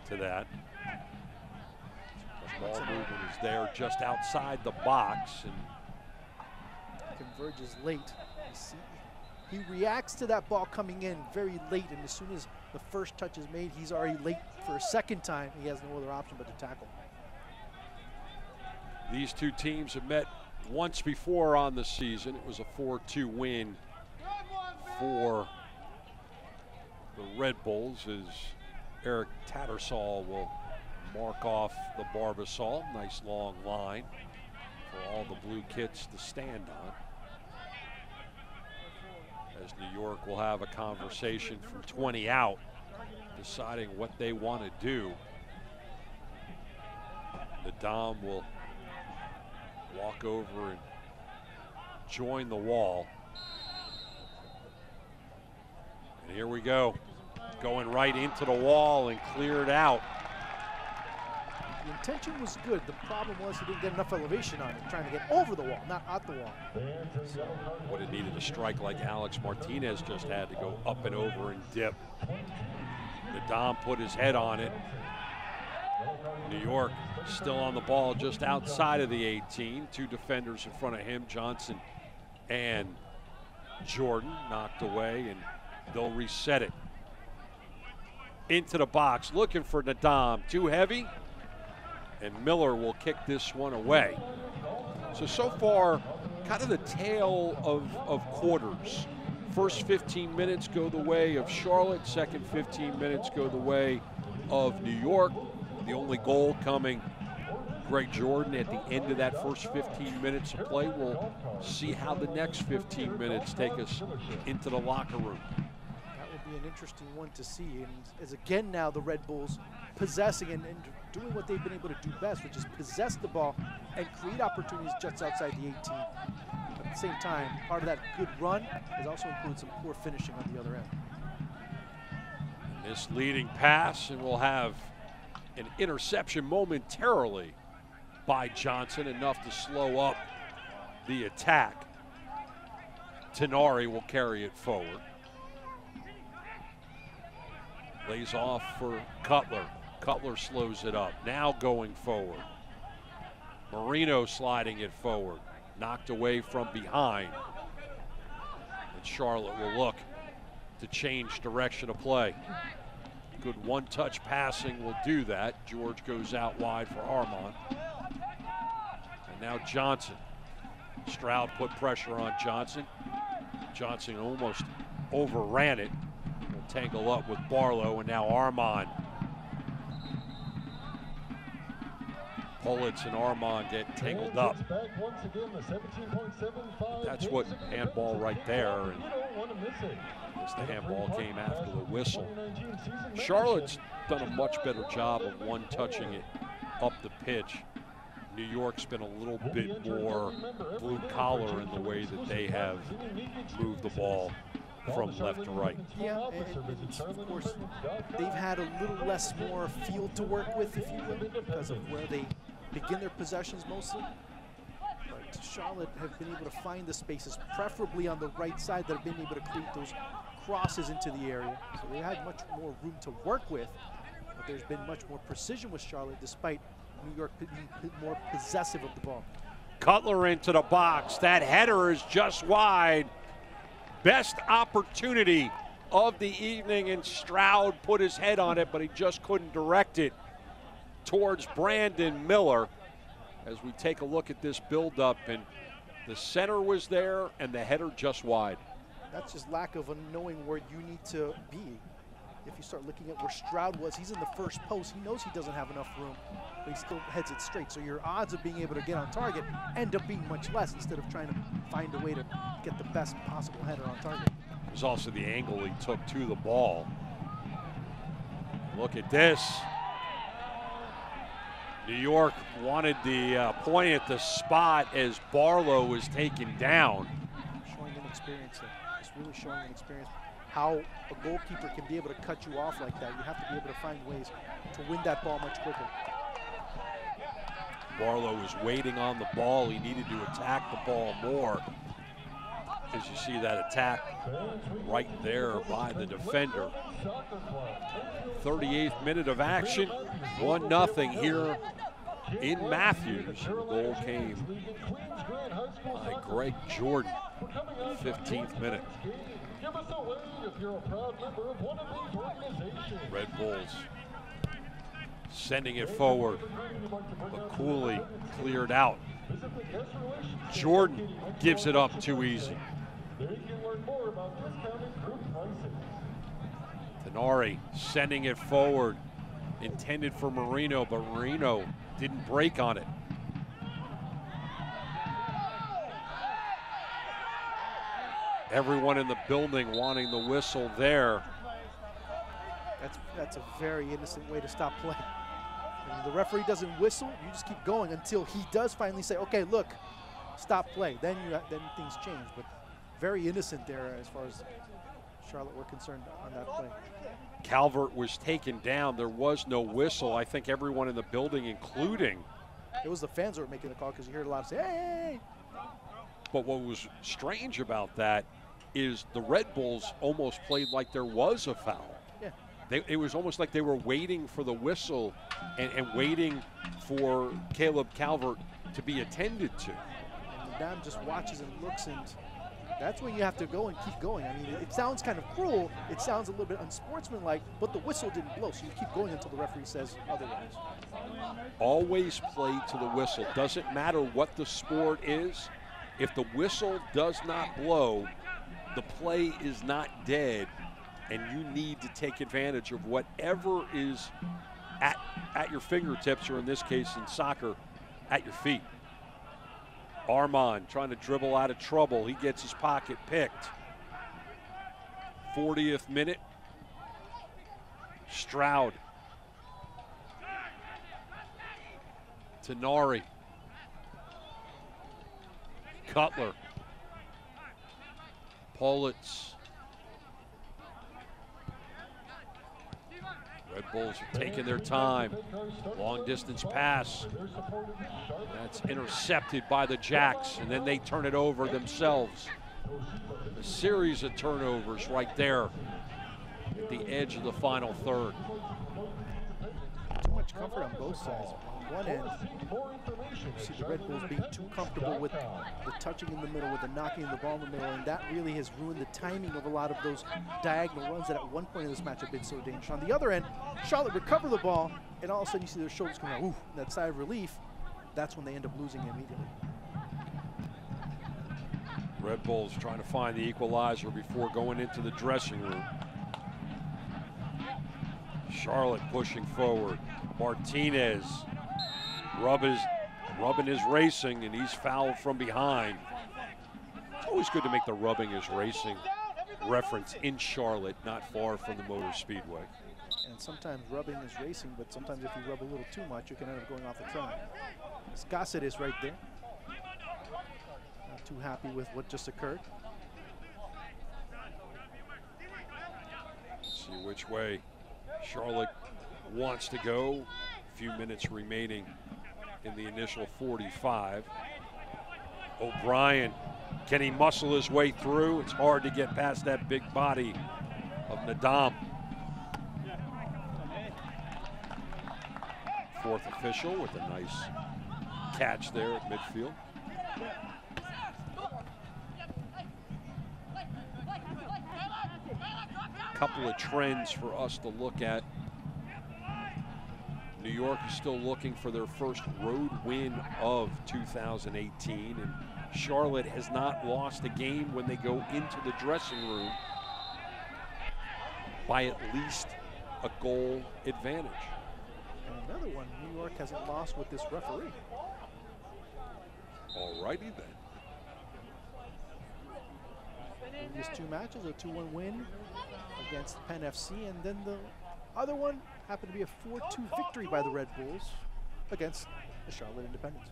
to that. The ball movement is there just outside the box. And converges late. You see, he reacts to that ball coming in very late, and as soon as the first touch is made, he's already late for a second time. He has no other option but to tackle. These two teams have met once before on the season. It was a 4-2 win for the Red Bulls, as Eric Tattersall will mark off the Barbasol. Nice long line for all the blue kits to stand on. As New York will have a conversation from 20 out, deciding what they want to do. The Dom will walk over and join the wall. And here we go, going right into the wall and cleared out. The intention was good. The problem was he didn't get enough elevation on it, trying to get over the wall, not at the wall. Would have needed a strike like Alex Martinez just had to go up and over and dip. The Dom put his head on it. New York still on the ball just outside of the 18. Two defenders in front of him, Johnson and Jordan, knocked away, and they'll reset it. Into the box, looking for Nadam. Too heavy, and Miller will kick this one away. So far, kind of the tale of quarters. First 15 minutes go the way of Charlotte. Second 15 minutes go the way of New York. The only goal coming, Greg Jordan, at the end of that first 15 minutes of play. We'll see how the next 15 minutes take us into the locker room. That will be an interesting one to see. And as again now the Red Bulls possessing and doing what they've been able to do best, which is possess the ball and create opportunities just outside the 18. But at the same time, part of that good run has also included some poor finishing on the other end. Misleading pass, and we'll have an interception momentarily by Johnson, enough to slow up the attack. Tenari will carry it forward. Lays off for Cutler. Cutler slows it up. Now going forward. Marino sliding it forward. Knocked away from behind. And Charlotte will look to change direction of play. Good one-touch passing will do that. George goes out wide for Armand. And now Johnson. Stroud put pressure on Johnson. Johnson almost overran it. Will tangle up with Barlow, and now Armand. Pullitz and Armand get tangled up. That's what handball right there. And the handball came after the whistle. Charlotte's done a much better job of one-touching it up the pitch. New York's been a little bit more blue collar in the way that they have moved the ball from left to right. Yeah, and of course, they've had a little less more field to work with, if you will, because of where they begin their possessions mostly. But Charlotte have been able to find the spaces, preferably on the right side, that have been able to create those crosses into the area. So they had much more room to work with, but there's been much more precision with Charlotte, despite New York being more possessive of the ball. Cutler into the box. That header is just wide. Best opportunity of the evening, and Stroud put his head on it, but he just couldn't direct it towards Brandon Miller. As we take a look at this build-up, and the center was there and the header just wide. That's just lack of knowing where you need to be. If you start looking at where Stroud was, he's in the first post. He knows he doesn't have enough room, but he still heads it straight. So your odds of being able to get on target end up being much less, instead of trying to find a way to get the best possible header on target. There's also the angle he took to the ball. Look at this. New York wanted the point at the spot as Barlow was taken down. Showing an experience there. Just really showing an experience. How a goalkeeper can be able to cut you off like that. You have to be able to find ways to win that ball much quicker. Barlow was waiting on the ball. He needed to attack the ball more. As you see that attack right there by the defender. 38th minute of action. 1-0 here in Matthews. The goal came by Greg Jordan. 15th minute. Red Bulls sending it forward, but Cooley cleared out. Jordan gives it up too easy. Tenari sending it forward, intended for Marino, but Marino didn't break on it. Everyone in the building wanting the whistle there. That's a very innocent way to stop play. When the referee doesn't whistle, you just keep going until he does finally say, okay, look, stop play. Then things change. But very innocent there as far as Charlotte were concerned on that play. Calvert was taken down. There was no whistle. I think everyone in the building, including. It was the fans that were making the call, because you heard a lot of say, hey. But what was strange about that is the Red Bulls almost played like there was a foul. Yeah. It was almost like they were waiting for the whistle and waiting for Caleb Calvert to be attended to. And Dam just watches and looks, and that's when you have to go and keep going. I mean, it sounds kind of cruel. It sounds a little bit unsportsmanlike, but the whistle didn't blow, so you keep going until the referee says otherwise. Always play to the whistle. Doesn't matter what the sport is. If the whistle does not blow, the play is not dead, and you need to take advantage of whatever is at your fingertips, or in this case in soccer, at your feet. Armand trying to dribble out of trouble. He gets his pocket picked. 40th minute, Stroud. Tenari. Cutler. Politz. Red Bulls are taking their time. Long distance pass. That's intercepted by the Jacks, and then they turn it over themselves. A series of turnovers right there at the edge of the final third. Too much comfort on both sides. On one end, you see the Red Bulls being too comfortable with the touching in the middle, with the knocking the ball in the middle, and that really has ruined the timing of a lot of those diagonal runs that at one point in this match have been so dangerous. On the other end, Charlotte recover the ball, and all of a sudden you see their shoulders come out, ooh, that sigh of relief. That's when they end up losing immediately. Red Bulls trying to find the equalizer before going into the dressing room. Charlotte pushing forward. Martinez rubbing his racing, and he's fouled from behind. It's always good to make the rubbing is racing reference in Charlotte, not far from the Motor Speedway. And sometimes rubbing is racing, but sometimes if you rub a little too much, you can end up going off the track. Gossett is right there. Not too happy with what just occurred. See which way Charlotte wants to go. A few minutes remaining in the initial 45. O'Brien, can he muscle his way through? It's hard to get past that big body of Nadam. Fourth official with a nice catch there at midfield. Couple of trends for us to look at. New York is still looking for their first road win of 2018, and Charlotte has not lost a game when they go into the dressing room by at least a goal advantage. And another one, New York hasn't lost with this referee. All righty then. Previous two matches, a 2-1 win against Penn FC, and then the other one happened to be a 4-2 victory by the Red Bulls against the Charlotte Independents.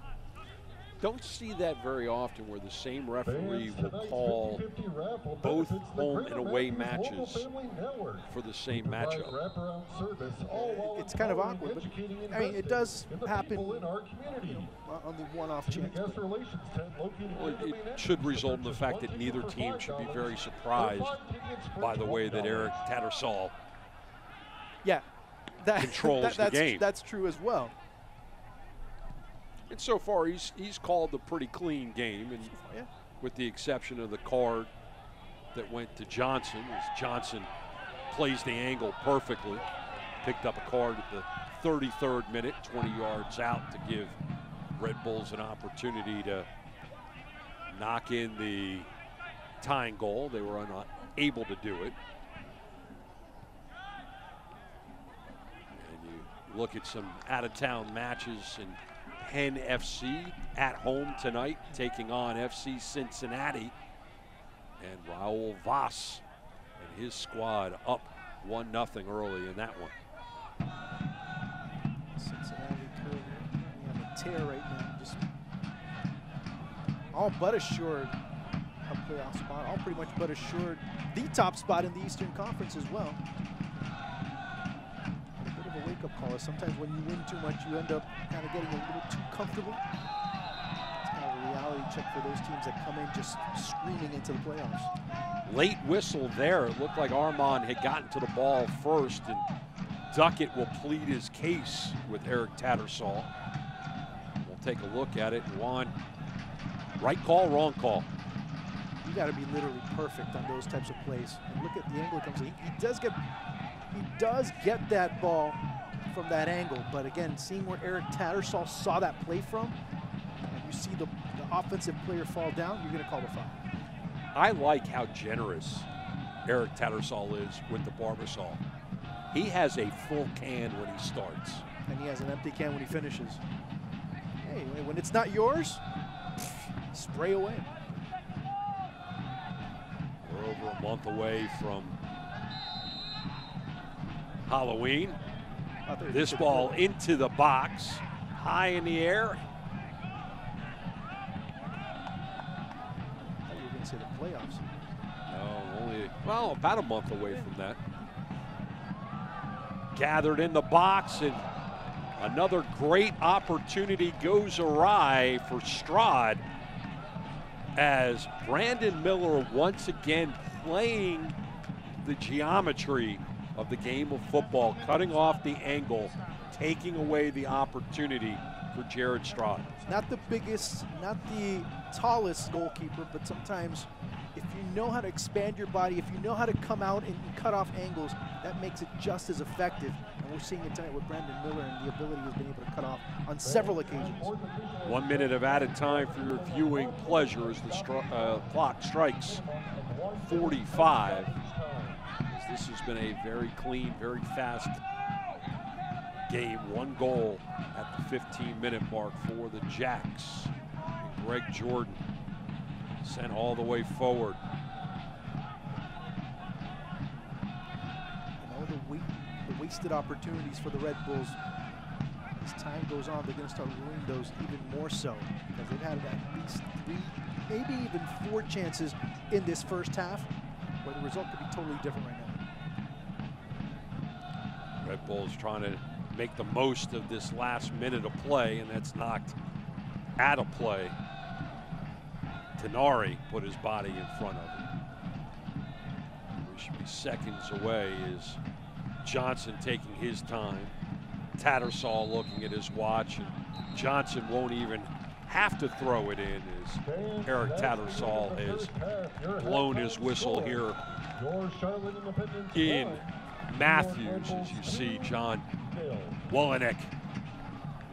Don't see that very often where the same referee will call both home and away matches for the same matchup. It's kind of awkward, but I mean, it does happen on the one-off chance. Well, it should result in the fact that neither team should be very surprised by the way that Eric Tattersall controls the game. That's true as well. And so far, he's called a pretty clean game, and with the exception of the card that went to Johnson, as Johnson plays the angle perfectly. Picked up a card at the 33rd minute, 20 yards out, to give Red Bulls an opportunity to knock in the tying goal. They were unable to do it. And you look at some out-of-town matches, and Penn FC at home tonight, taking on FC Cincinnati. And Raul Vaz and his squad up 1-0 early in that one. Cincinnati currently on a tear right now, just all but assured a playoff spot, all pretty much but assured the top spot in the Eastern Conference as well. A bit of a wake-up call. Sometimes when you win too much, you end up kind of getting a little too comfortable. It's kind of a reality check for those teams that come in just screaming into the playoffs. Late whistle there. It looked like Armand had gotten to the ball first, and Duckett will plead his case with Eric Tattersall. We'll take a look at it. Juan, right call, wrong call? You got to be literally perfect on those types of plays. And look at the angle it comes in. He does get that ball from that angle, but again, seeing where Eric Tattersall saw that play from, and you see the offensive player fall down, you're going to call the foul. I like how generous Eric Tattersall is with the Barbasol. He has a full can when he starts. And he has an empty can when he finishes. Hey, when it's not yours, spray away. We're over a month away from Halloween. This ball into the box, high in the air. I thought you were going to say the playoffs. No, only, well, about a month away from that. Gathered in the box, and another great opportunity goes awry for Strad as Brandon Miller once again playing the geometry of the game of football, cutting off the angle, taking away the opportunity for Jared Strad. Not the biggest, not the tallest goalkeeper, but sometimes if you know how to expand your body, if you know how to come out and cut off angles, that makes it just as effective. And we're seeing it tonight with Brandon Miller and the ability he's been able to cut off on several occasions. 1 minute of added time for your viewing pleasure as the clock strikes 45. This has been a very clean, very fast game. One goal at the 15-minute mark for the Jacks. And Greg Jordan sent all the way forward. You know, the wasted opportunities for the Red Bulls. As time goes on, they're going to start ruining those even more so, because they've had at least 3, maybe even 4 chances in this first half, where the result could be totally different right now. Red Bulls trying to make the most of this last minute of play, and that's knocked out of play. Tenari put his body in front of him. We should be seconds away as Johnson taking his time. Tattersall looking at his watch, and Johnson won't even have to throw it in as Eric Tattersall has blown his whistle here in Matthews, as you see John Wolenek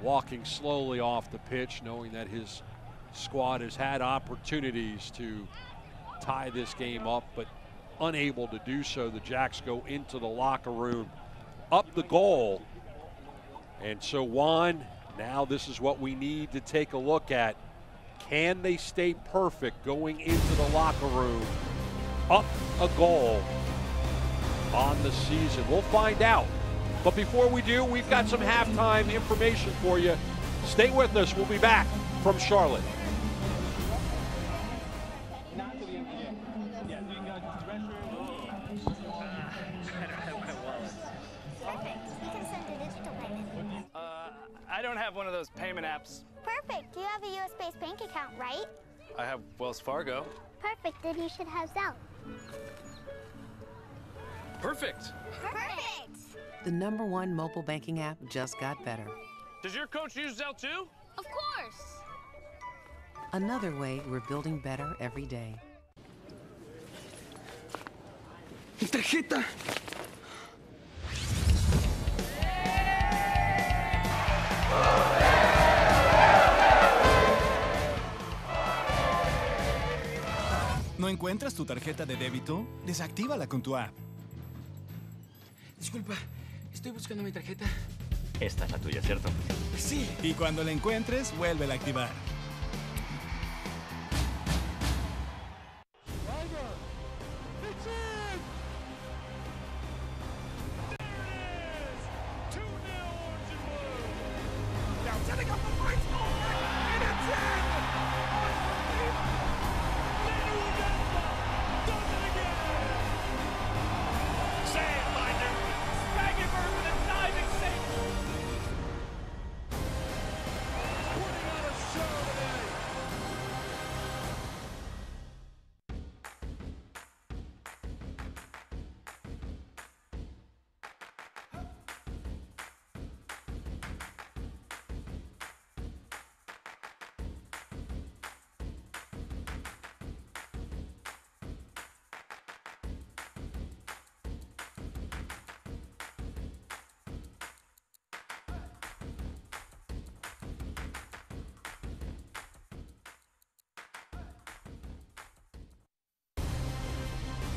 walking slowly off the pitch, knowing that his squad has had opportunities to tie this game up, but unable to do so. The Jacks go into the locker room, up the goal. And so Juan, now this is what we need to take a look at. Can they stay perfect going into the locker room, up a goal on the season? We'll find out. But before we do, we've got some halftime information for you. Stay with us. We'll be back from Charlotte. Perfect. You can send a digital payment. I don't have one of those payment apps. Perfect. You have a US-based bank account, right? I have Wells Fargo. Perfect. Then you should have Zelle. Perfect. Perfect. The #1 mobile banking app just got better. Does your coach use Zelle too? Of course. Another way we're building better every day. Mi tarjeta. ¿No encuentras tu tarjeta de débito? Desactívala con tu app. Disculpa, estoy buscando mi tarjeta. Esta es la tuya, ¿cierto? Sí. Y cuando la encuentres, vuélvela a activar.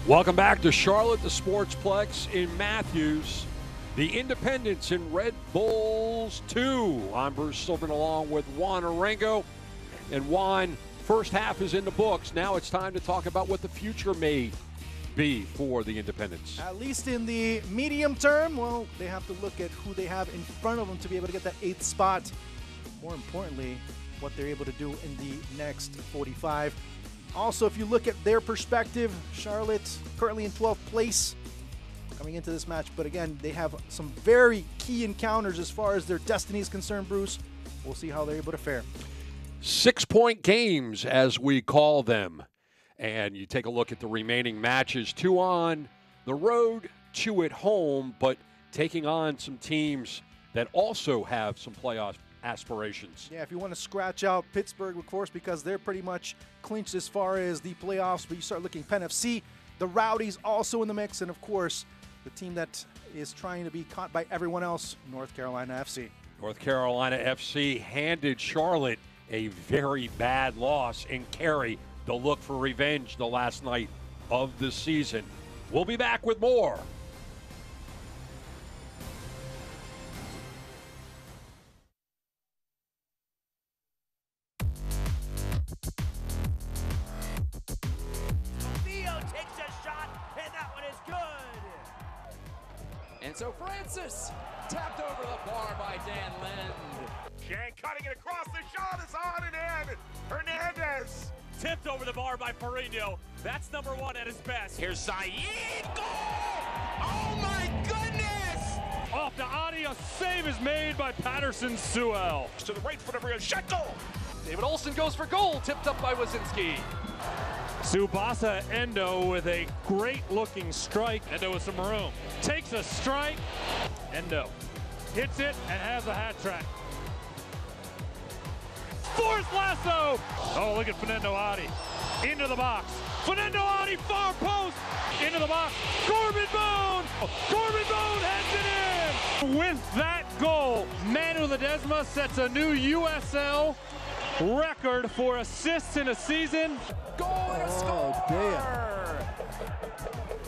Welcome back to Charlotte, the Sportsplex in Matthews. The Independents in Red Bulls 2. I'm Bruce Silverman along with Juan Arango. And Juan, first half is in the books. Now it's time to talk about what the future may be for the Independents? At least in the medium term, well, they have to look at who they have in front of them to be able to get that 8th spot. More importantly, what they're able to do in the next 45. Also, if you look at their perspective, Charlotte currently in 12th place coming into this match. But again, they have some very key encounters as far as their destiny is concerned, Bruce. We'll see how they're able to fare. 6-point games, as we call them. And you take a look at the remaining matches, 2 on the road, 2 at home, but taking on some teams that also have some playoff aspirations. Yeah, if you want to scratch out Pittsburgh, of course, because they're pretty much clinched as far as the playoffs, but you start looking Penn FC, the Rowdies also in the mix, and of course, the team that is trying to be caught by everyone else, North Carolina FC. North Carolina FC handed Charlotte a very bad loss and carry the look for revenge the last night of the season. We'll be back with more. And so Francis tapped over the bar by Dan Lind. Shank cutting it across, the shot is on and in. Hernandez. Tipped over the bar by Perino. That's number 1 at his best. Here's Saeed. Goal! Oh my goodness! Off to Adi, a save is made by Patterson Sewell. To the right foot of Riochetto. David Olson goes for goal, tipped up by Wazinski. Tsubasa Endo with a great-looking strike. Endo with some room. Takes a strike. Endo hits it and has a hat trick. Forced lasso. Oh, look at Fernando Adi. Into the box. Fernando Adi, far post. Into the box. Corbin Bone. Corbin Bone heads it in. With that goal, Manu Ledesma sets a new USL record for assists in a season. Goal and a score!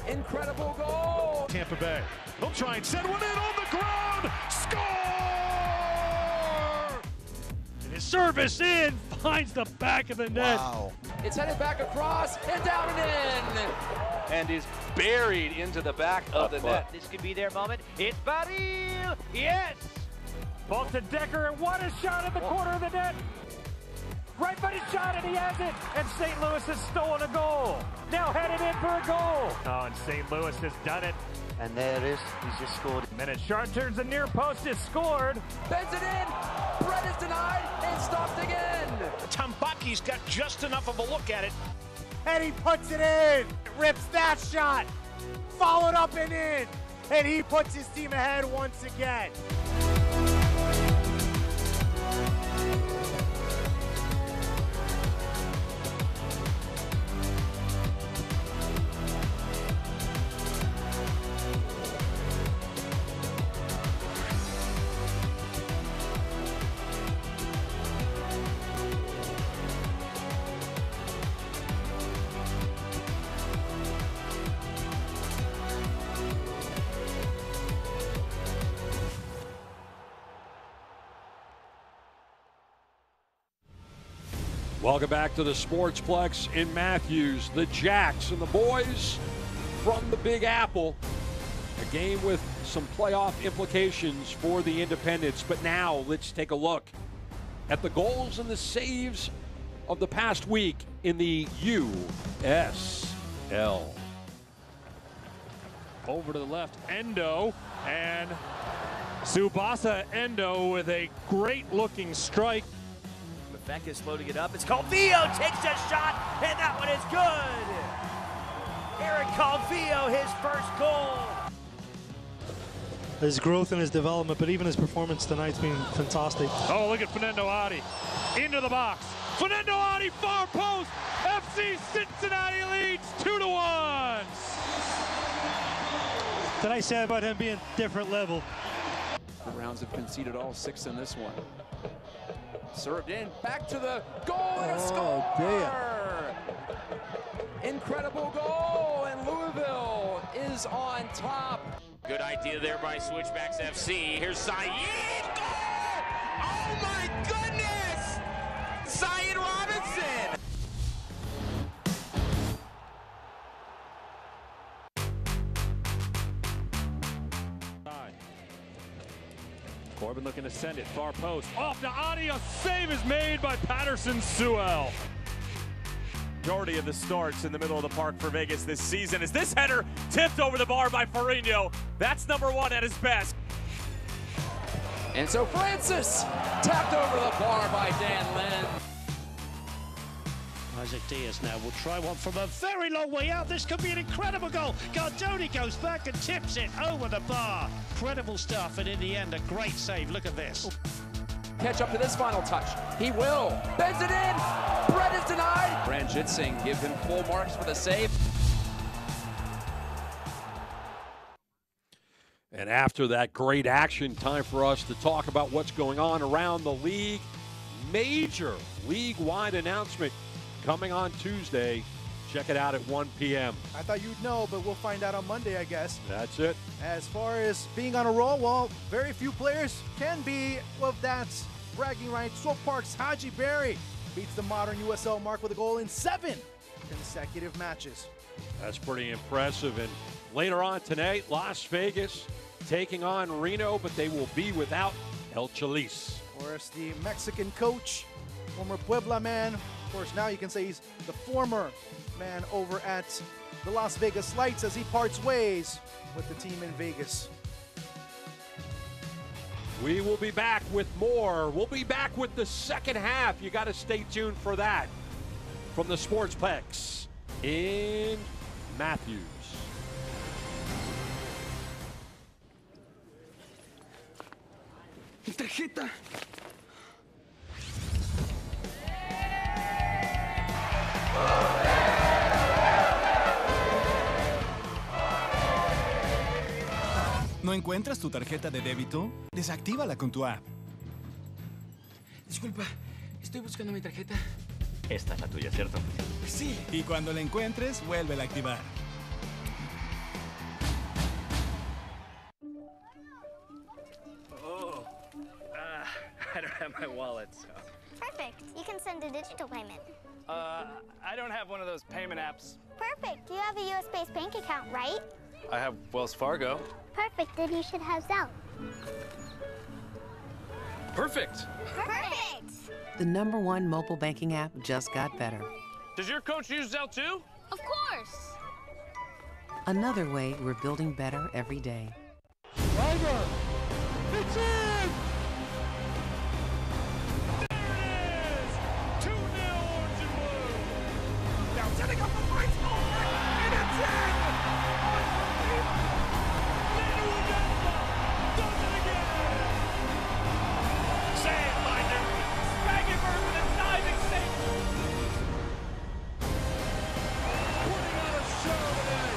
Incredible goal! Tampa Bay. They'll try and send one in on the ground. Score! And his service in finds the back of the net. Wow. It's headed back across and down and in. And is buried into the back of the net. This could be their moment. It's Baril! Yes! Ball to Decker, and what a shot in the corner of the net! Right-footed shot, and he has it! And St. Louis has stolen a goal. Now headed in for a goal. Oh, and St. Louis has done it. And there it is. He's just scored. Minute Sharp turns the near post, is scored. Bends it in. Brett is denied and stopped again. Tambaki's got just enough of a look at it. And he puts it in. Rips that shot. Followed up and in. And he puts his team ahead once again. Welcome back to the Sportsplex in Matthews. The Jacks and the boys from the Big Apple. A game with some playoff implications for the Independents. But now let's take a look at the goals and the saves of the past week in the USL. Over to the left, Endo, and Tsubasa Endo with a great-looking strike. Becca's loading it up. It's Calvillo takes a shot, and that one is good. Eric Calvillo, his first goal. His growth and his development, but even his performance tonight's been fantastic. Oh, look at Fernando Adi. Into the box. Fernando Adi, far post. FC Cincinnati leads 2-1. Did I say about him being different level? The Browns have conceded all 6 in this one. Served in, back to the goal and a score! Incredible goal, and Louisville is on top. Good idea there by Switchbacks FC. Here's Saeed. Goal! Oh my goodness! Saeed Robinson! Corbin looking to send it, far post. Off to Adi, a save is made by Patterson Sewell. Majority of the starts in the middle of the park for Vegas this season is this header tipped over the bar by Farino. That's number one at his best. And so Francis tapped over the bar by Dan Lynn. Isaac Diaz now will try one from a very long way out. This could be an incredible goal. Gardoni goes back and tips it over the bar. Incredible stuff, and in the end, a great save. Look at this. Catch up to this final touch. He will. Bends it in. Brett is denied. Ranjit Singh give him full marks for the save. And after that great action, time for us to talk about what's going on around the league. Major league-wide announcement coming on Tuesday. Check it out at 1 p.m. I thought you'd know, but we'll find out on Monday, I guess. That's it. As far as being on a roll, well, very few players can be of that bragging right. Swope Park's Haji Berry beats the modern USL mark with a goal in 7 consecutive matches. That's pretty impressive. And later on tonight, Las Vegas taking on Reno, but they will be without El Chalis. Of course, the Mexican coach, former Puebla man. Of course, now you can say he's the former man over at the Las Vegas Lights as he parts ways with the team in Vegas. We will be back with more. We'll be back with the second half. You got to stay tuned for that from the Sportsplex in Matthews. Tarjeta. ¿No encuentras tu tarjeta de débito? Desactívala con tu app. Disculpa, estoy buscando mi tarjeta. Esta es la tuya, ¿cierto? Sí. Y cuando la encuentres, vuélvela a activar. Oh, I don't have my wallet, so. Perfect. You can send a digital payment. I don't have one of those payment apps. Perfect. You have a US-based bank account, right? I have Wells Fargo. Perfect. Then you should have Zelle. Perfect. Perfect. The #1 mobile banking app just got better. Does your coach use Zelle too? Of course. Another way we're building better every day. Driver! It's in! Setting up the fight and it's in! Does it again! Saved by Newman. Spagenberg with a diving save. Putting on a show today.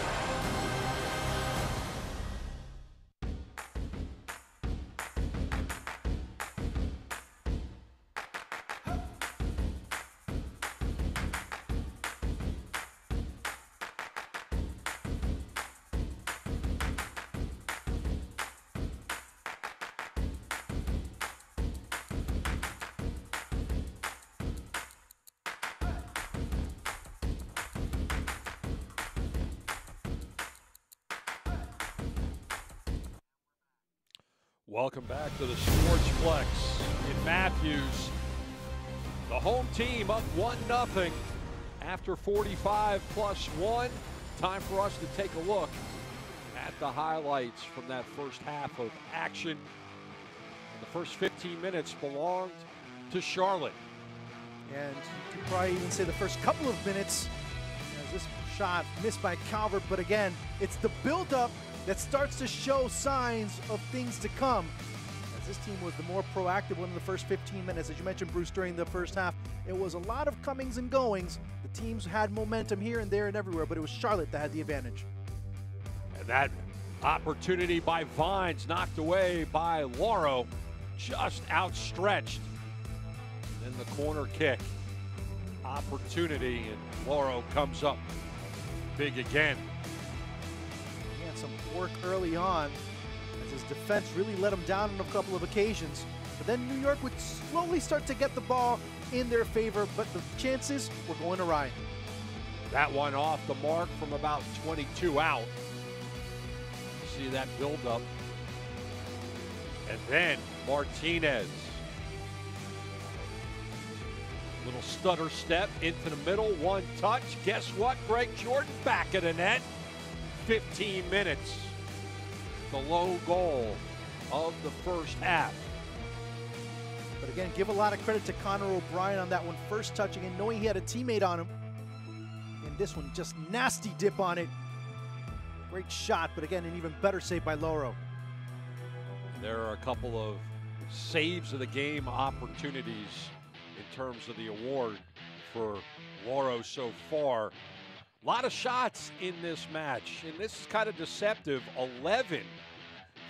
Welcome back to the Sportsplex in Matthews. The home team up 1-0 after 45+1. Time for us to take a look at the highlights from that first half of action. And the first 15 minutes belonged to Charlotte. And you could probably even say the first couple of minutes, as this shot missed by Calvert, but again, it's the build-up that starts to show signs of things to come. As this team was the more proactive one in the first 15 minutes. As you mentioned, Bruce, during the first half, it was a lot of comings and goings. The teams had momentum here and there and everywhere, but it was Charlotte that had the advantage. And that opportunity by Vines knocked away by Lauro, just outstretched. And then the corner kick opportunity, and Lauro comes up big again. He had some work early on as his defense really let him down on a couple of occasions. But then New York would slowly start to get the ball in their favor, but the chances were going awry. That one off the mark from about 22 out. See that build-up. And then Martinez. Little stutter step into the middle, one touch. Guess what? Greg Jordan back at the net. 15 minutes. The low goal of the first half. But again, give a lot of credit to Connor O'Brien on that one. First touching and knowing he had a teammate on him. And this one, just nasty dip on it. Great shot, but again, an even better save by Loro. There are a couple of saves of the game opportunities in terms of the award for Loro so far. A lot of shots in this match, and this is kind of deceptive. 11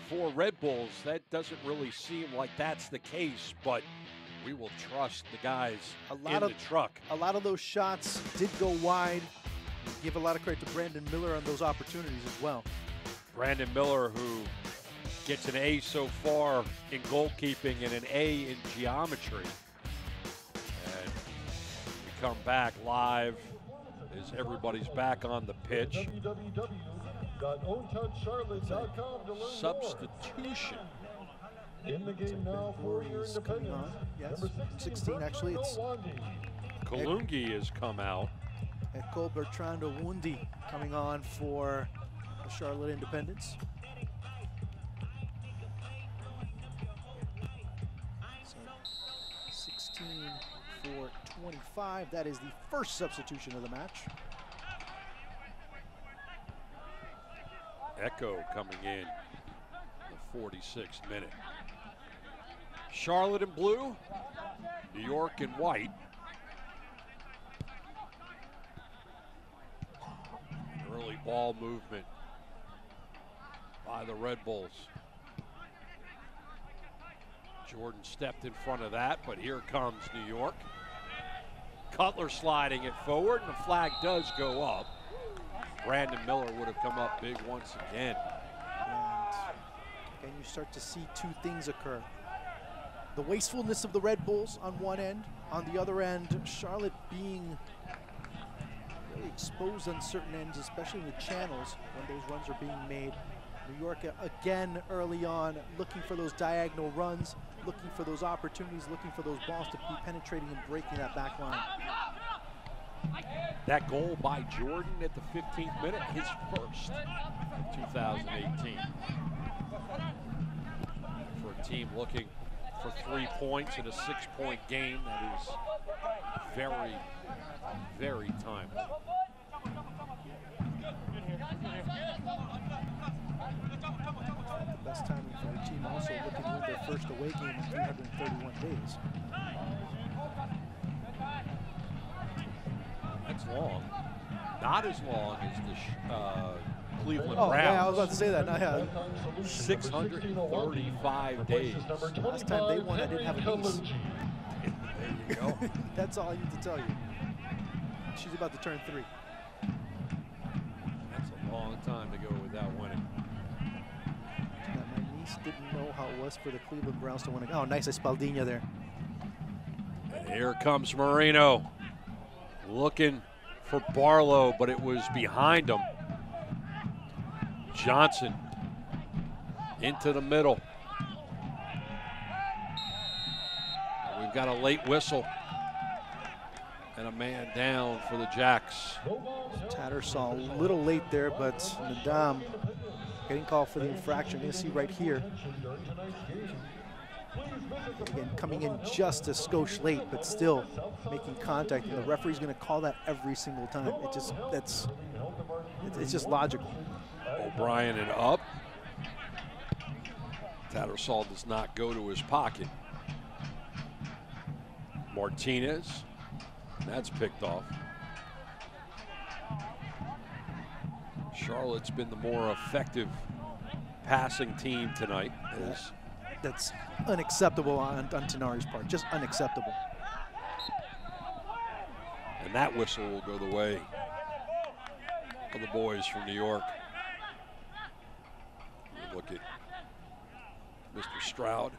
for Red Bulls. That doesn't really seem like that's the case, but we will trust the guys in the truck. A lot of those shots did go wide. Give a lot of credit to Brandon Miller on those opportunities as well. Brandon Miller, who gets an A so far in goalkeeping and an A in geometry. And we come back live as everybody's back on the pitch. Substitution. In the game now for your Independence. Yes, 16 actually. It's Kalungi has come out. Eko Bertrando Wundi coming on for the Charlotte Independence. So 16 for 25. That is the first substitution of the match. Echo coming in the 46th minute. Charlotte in blue, New York in white. Early ball movement by the Red Bulls. Jordan stepped in front of that, but here comes New York. Cutler sliding it forward, and the flag does go up. Brandon Miller would have come up big once again. And again, you start to see two things occur. The wastefulness of the Red Bulls on one end. On the other end, Charlotte being really exposed on certain ends, especially in the channels when those runs are being made. New York, again, early on, looking for those diagonal runs, looking for those opportunities, looking for those balls to be penetrating and breaking that back line. That goal by Jordan at the 15th minute, his first in 2018. For a team looking for 3 points in a 6-point game, that is very, very timely. The best timing for the team also looking to win their first away game in 331 days. That's long. Not as long as the Cleveland Browns. Yeah, I was about to say that. No, yeah. 635 days. Last time they won, I didn't have a niece. There you go. That's all I need to tell you. She's about to turn 3. That's a long time to go without winning. My niece didn't know how it was for the Cleveland Browns to win. Oh, nice Espaldinha there. And here comes Marino. Looking for Barlow, but it was behind him. Johnson into the middle. We've got a late whistle and a man down for the Jacks. Tattersall a little late there, but Nadam getting called for the infraction. You're going to see right here. Again, coming in just a skosh late, but still making contact. And the referee's going to call that every single time. It's just logical. O'Brien and up. Tattersall does not go to his pocket. Martinez, that's picked off. Charlotte's been the more effective passing team tonight. That's unacceptable on Tenari's part, just unacceptable. And that whistle will go the way of the boys from New York. Look at Mr. Stroud.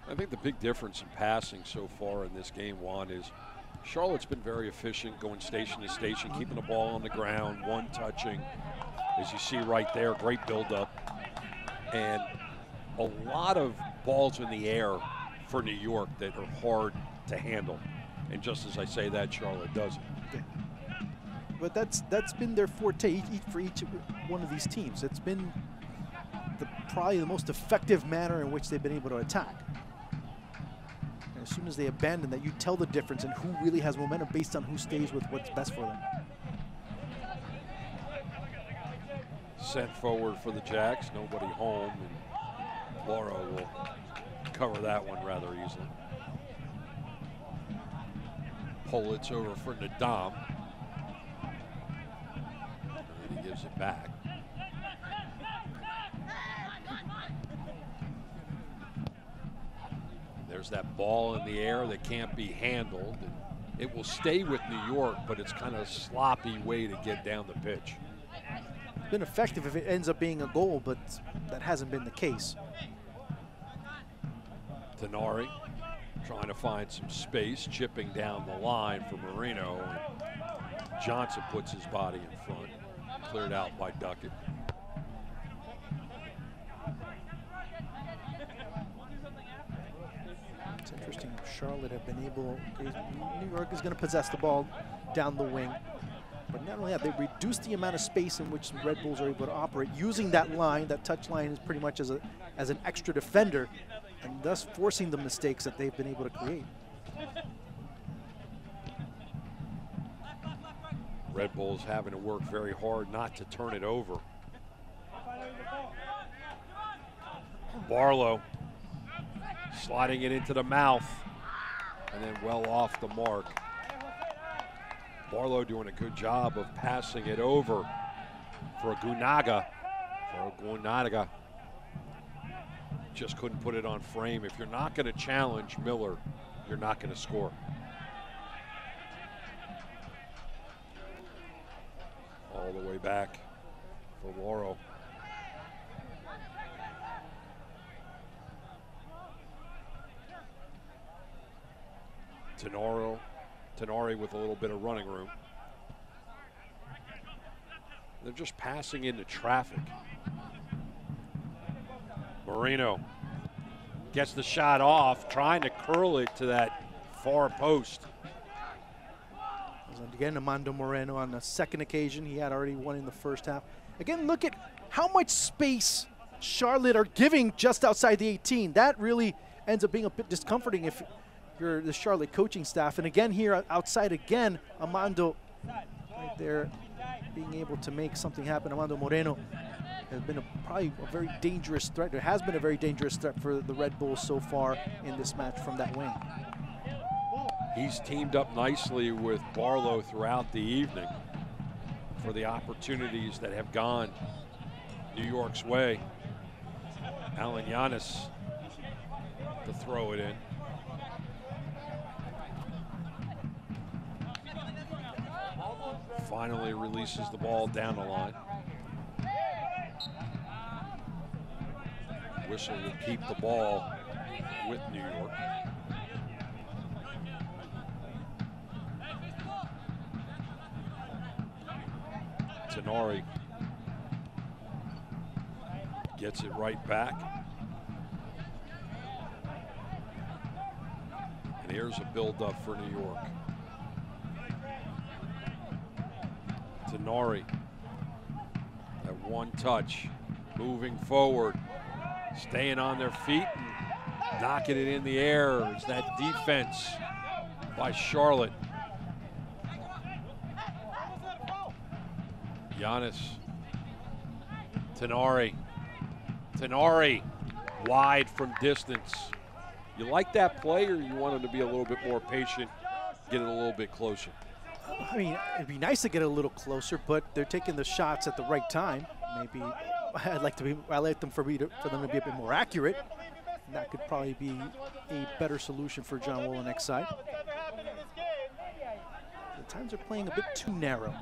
I think the big difference in passing so far in this game, Juan, is Charlotte's been very efficient, going station to station, keeping the ball on the ground, one touching. As you see right there, great buildup. And a lot of balls in the air for New York that are hard to handle. And just as I say that, Charlotte doesn't. Yeah. But that's been their forte for each one of these teams. It's been probably the most effective manner in which they've been able to attack. And as soon as they abandon that, you tell the difference in who really has momentum based on who stays with what's best for them. Sent forward for the Jacks, nobody home, and Laura will cover that one rather easily. Politz over for Nadam. And he gives it back. There's that ball in the air that can't be handled. It will stay with New York, but it's kind of a sloppy way to get down the pitch. Been effective if it ends up being a goal, but that hasn't been the case. Tenari trying to find some space, chipping down the line for Marino. And Johnson puts his body in front, cleared out by Duckett. It's interesting, Charlotte have been able, New York is going to possess the ball down the wing. But not only that, they reduce the amount of space in which the Red Bulls are able to operate, using that line, that touch line is pretty much as an extra defender, and thus forcing the mistakes that they've been able to create. Red Bulls having to work very hard not to turn it over. Barlow sliding it into the mouth, and then well off the mark. Barlow doing a good job of passing it over for Gunaga. Just couldn't put it on frame. If you're not going to challenge Miller, you're not going to score. All the way back for Loro. Tenari with a little bit of running room. They're just passing into traffic. Marino gets the shot off, trying to curl it to that far post. Again, Armando Moreno on the second occasion. He had already one in the first half. Again, look at how much space Charlotte are giving just outside the 18. That really ends up being a bit discomforting if you're the Charlotte coaching staff. And again, here outside again, Armando right there being able to make something happen. Armando Moreno has been probably a very dangerous threat. There has been a very dangerous threat for the Red Bulls so far in this match from that wing. He's teamed up nicely with Barlow throughout the evening for the opportunities that have gone New York's way. Alan Yanis to throw it in. Finally releases the ball down the line. Whistle will keep the ball with New York. Tenari gets it right back. And here's a build-up for New York. Tenari, that one touch, moving forward, staying on their feet and knocking it in the air. It's that defense by Charlotte. Giannis, Tenari wide from distance. You like that play, or you want him to be a little bit more patient, get it a little bit closer? I mean, it'd be nice to get a little closer, but they're taking the shots at the right time. Maybe I'd like them for them to be a bit more accurate. And that could probably be a better solution for John Wolanek's side. The times are playing a bit too narrow.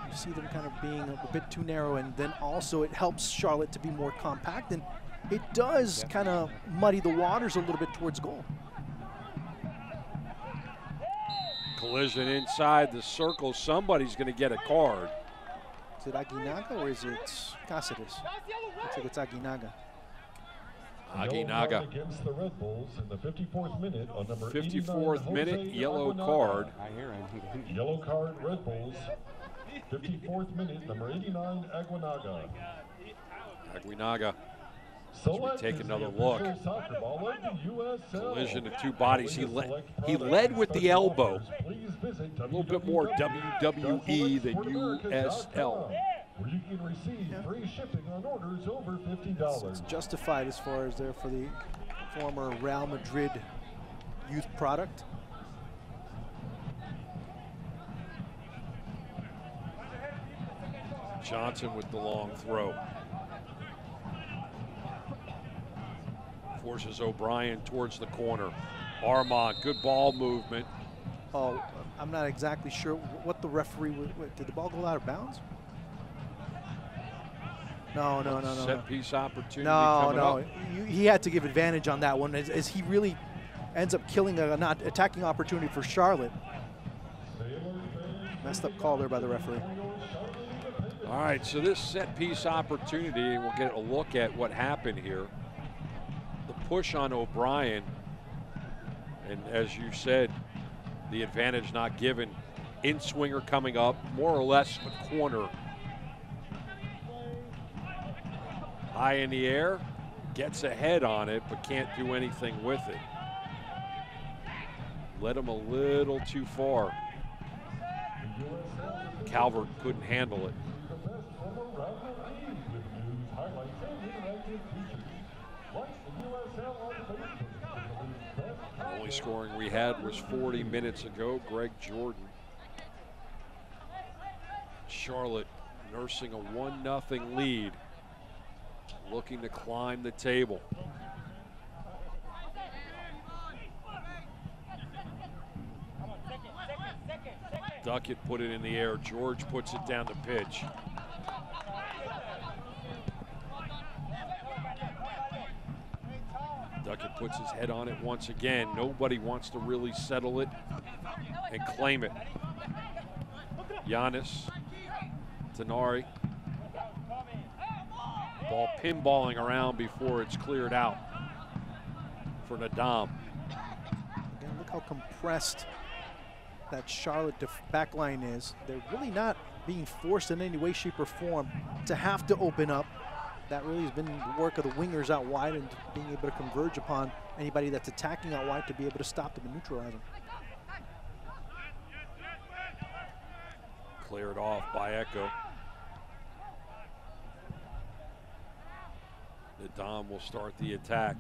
You see them kind of being a bit too narrow, and then also it helps Charlotte to be more compact, and it does kind of muddy the waters a little bit towards goal. Collision inside the circle. Somebody's going to get a card. Is it Aguinaga or is it Cáceres? Looks like it's Aguinaga. Aguinaga. Against the Red Bulls in the 54th minute on number 54th minute, yellow card. Yellow card, Red Bulls. 54th minute, number 89, Aguinaga. Aguinaga. As we take another look. Collision of two bodies. He led with the elbow. A little bit more WWE than USL. Where you can receive free shipping on orders over $50. It's justified as far as there for the former Real Madrid youth product. Johnson with the long throw. Forces O'Brien towards the corner. Armand, good ball movement. Oh, I'm not exactly sure what the referee was. Did the ball go out of bounds? No. Set piece opportunity No. up. He had to give advantage on that one as he really ends up killing a not attacking opportunity for Charlotte. Messed up call there by the referee. All right, so this set piece opportunity, we'll get a look at what happened here. The push on O'Brien, and as you said, the advantage not given. In-swinger coming up, more or less a corner. High in the air, gets ahead on it, but can't do anything with it. Led him a little too far. Calvert couldn't handle it. The only scoring we had was 40 minutes ago. Greg Jordan. Charlotte nursing a 1-0 lead, looking to climb the table. Duckett put it in the air. George puts it down the pitch. Duckett puts his head on it once again. Nobody wants to really settle it and claim it. Giannis, Tenari. Ball pinballing around before it's cleared out for Nadam. Again, look how compressed that Charlotte back line is. They're really not being forced in any way, shape, or form to have to open up. That really has been the work of the wingers out wide and being able to converge upon anybody that's attacking out wide to be able to stop them and neutralize them. Cleared off by Echo. Nadam will start the attack.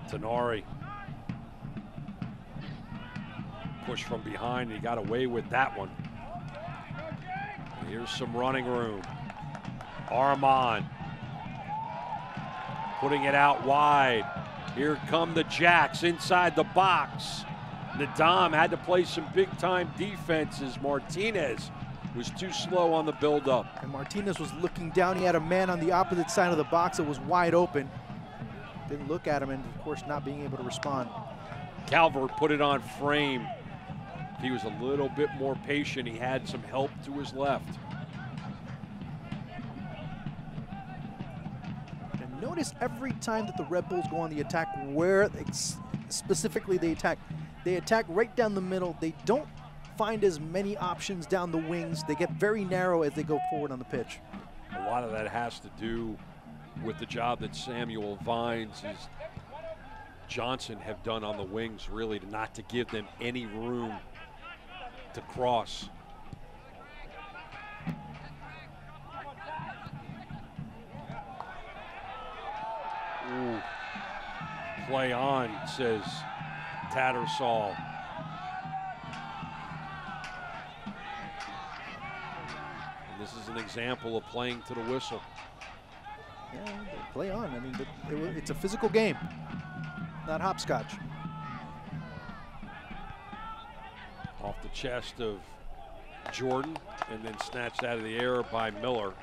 Tenari. Push from behind, he got away with that one. Here's some running room. Armand putting it out wide. Here come the Jacks inside the box. Nadam had to play some big-time defenses. Martinez was too slow on the build-up. And Martinez was looking down. He had a man on the opposite side of the box that was wide open. Didn't look at him, and of course not being able to respond. Calvert put it on frame. He was a little bit more patient. He had some help to his left. And notice every time that the Red Bulls go on the attack, where specifically they attack right down the middle. They don't find as many options down the wings. They get very narrow as they go forward on the pitch. A lot of that has to do with the job that Samuel Vines and Johnson have done on the wings, really, to not to give them any room to cross. Ooh. Play on, says Tattersall. And this is an example of playing to the whistle. Yeah, play on. I mean, it's a physical game, not hopscotch. Off the chest of Jordan and then snatched out of the air by Miller.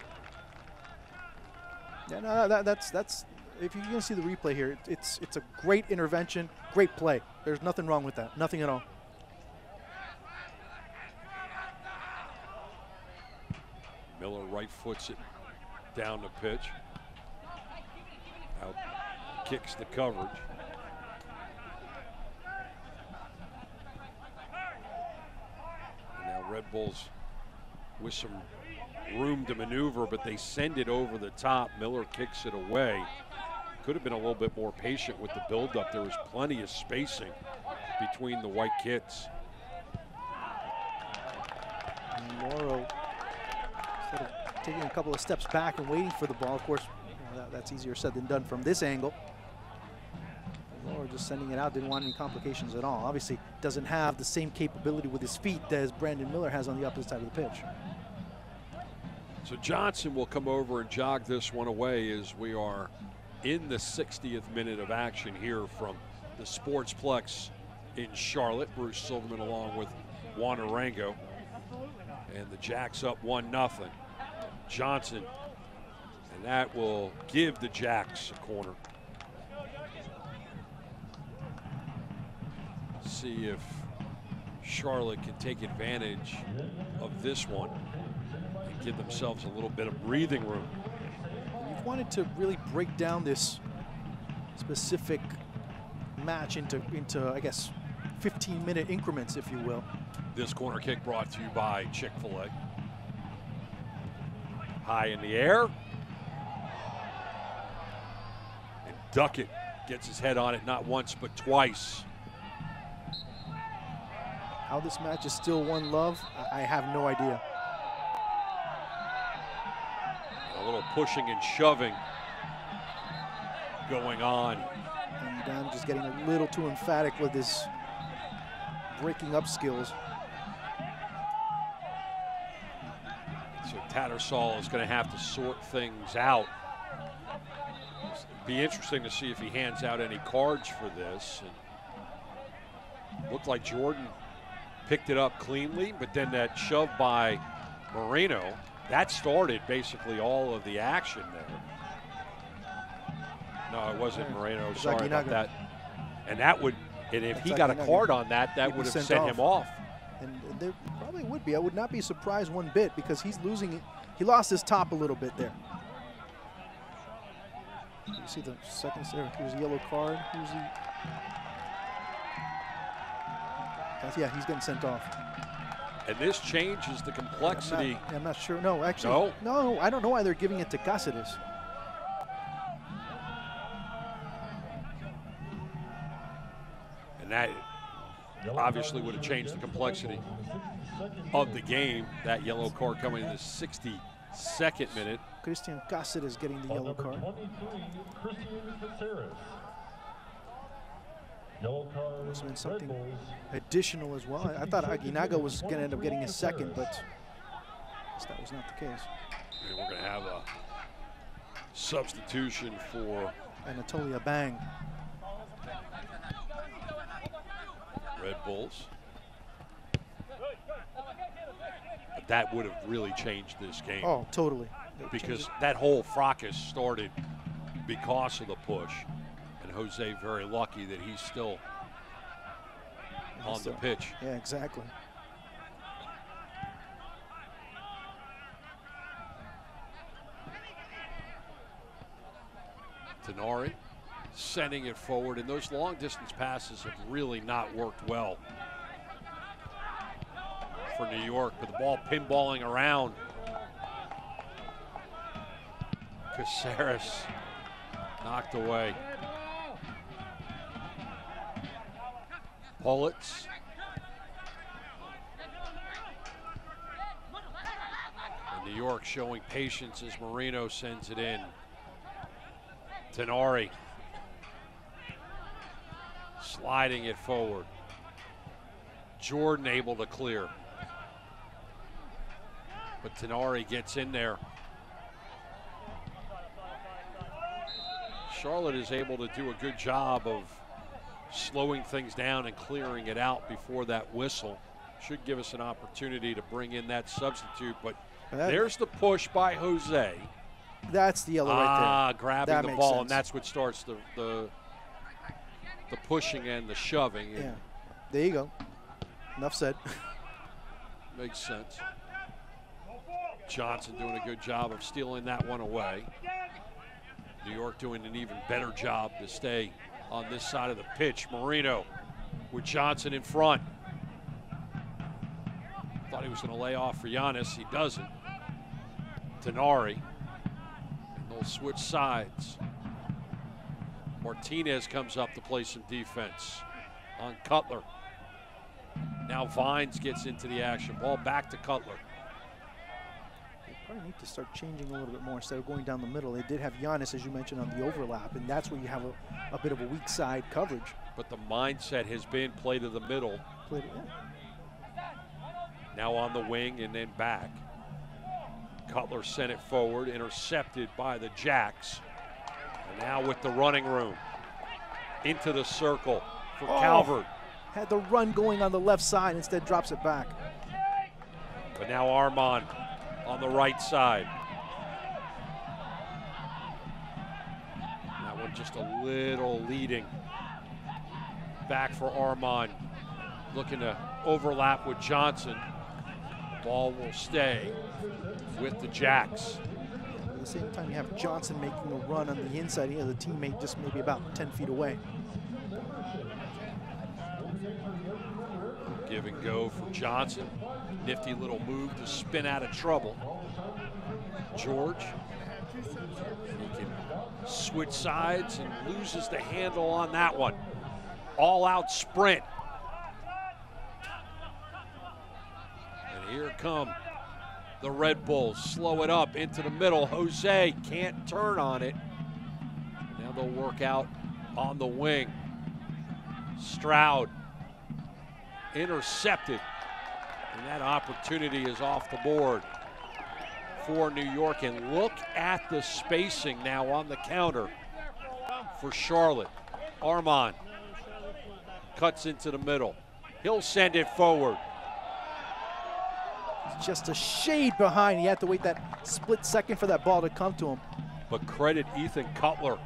Yeah, no, that's if you're going to see the replay here, it's a great intervention, great play. There's nothing wrong with that, nothing at all. Miller right foots it down the pitch. Out kicks the coverage. And now Red Bulls with some room to maneuver, but they send it over the top. Miller kicks it away. Could have been a little bit more patient with the buildup. There was plenty of spacing between the white kits. Morrow, instead of taking a couple of steps back and waiting for the ball, of course, that's easier said than done from this angle. Morrow just sending it out, didn't want any complications at all. Obviously, doesn't have the same capability with his feet as Brandon Miller has on the opposite side of the pitch. So Johnson will come over and jog this one away as we are in the 60th minute of action here from the Sportsplex in Charlotte. Bruce Silverman along with Juan Arango. And the Jacks up 1-0. Johnson, and that will give the Jacks a corner. See if Charlotte can take advantage of this one and give themselves a little bit of breathing room. You've wanted to really break down this specific match into I guess, 15-minute increments, if you will. This corner kick brought to you by Chick-fil-A. High in the air. And Duckett gets his head on it not once but twice. How this match is still 1-0, I have no idea. A little pushing and shoving going on. And Don just getting a little too emphatic with his breaking up skills. So Tattersall is going to have to sort things out. It'll be interesting to see if he hands out any cards for this. And looked like Jordan picked it up cleanly, but then that shove by Moreno, that started basically all of the action there. No, it wasn't Moreno. Sorry about that. And that would, and if he got a card on that, that would have sent him off. And there probably would be. I would not be surprised one bit because he's losing it. He lost his top a little bit there. You see the second there. Here's a yellow card. Here's the. Yeah, he's getting sent off. And this changes the complexity. I'm not sure. No, actually. No, I don't know why they're giving it to Cáceres. And that obviously would have changed the complexity of the game. That yellow card coming in the 62nd minute. Christian Cáceres getting the yellow card. Must have been something additional as well. I thought Aguinaga was going to end up getting a second, but that was not the case. And we're going to have a substitution for Anatolia Bang. Red Bulls. But that would have really changed this game. Oh, totally. Because that whole fracas started because of the push. And Jose very lucky that he's still on the pitch. Yeah, exactly. Tenari sending it forward, and those long distance passes have really not worked well for New York, with the ball pinballing around. Cáceres knocked away. Pullets. And New York showing patience as Moreno sends it in. Tenari sliding it forward. Jordan able to clear. But Tenari gets in there. Charlotte is able to do a good job of slowing things down and clearing it out before that whistle. Should give us an opportunity to bring in that substitute, but there's the push by Jose. That's the yellow right there. Grabbing that the makes ball, sense. and that's what starts the pushing and the shoving. Yeah, there you go. Enough said. Makes sense. Johnson doing a good job of stealing that one away. New York doing an even better job to stay on this side of the pitch. Marino with Johnson in front. Thought he was going to lay off for Giannis. He doesn't. Tenari. And they'll switch sides. Martinez comes up to play some defense on Cutler. Now Vines gets into the action. Ball back to Cutler. They probably need to start changing a little bit more instead of going down the middle. They did have Giannis, as you mentioned, on the overlap, and that's where you have a bit of a weak side coverage. But the mindset has been play to the middle. Now on the wing and then back. Cutler sent it forward, intercepted by the Jacks. And now with the running room. Into the circle for Calvert. Had the run going on the left side, instead drops it back. But now Armand on the right side. That one just a little leading. Back for Armand. Looking to overlap with Johnson. Ball will stay with the Jacks. At the same time, you have Johnson making a run on the inside. He has a teammate just maybe about 10 feet away. Give and go for Johnson. Nifty little move to spin out of trouble. George. He can switch sides and loses the handle on that one. All out sprint. And here come the Red Bulls. Slow it up into the middle. Jose can't turn on it. Now they'll work out on the wing. Stroud intercepted. And that opportunity is off the board for New York. And look at the spacing now on the counter for Charlotte. Armand cuts into the middle. He'll send it forward. Just a shade behind. He had to wait that split second for that ball to come to him. But credit Ethan Cutler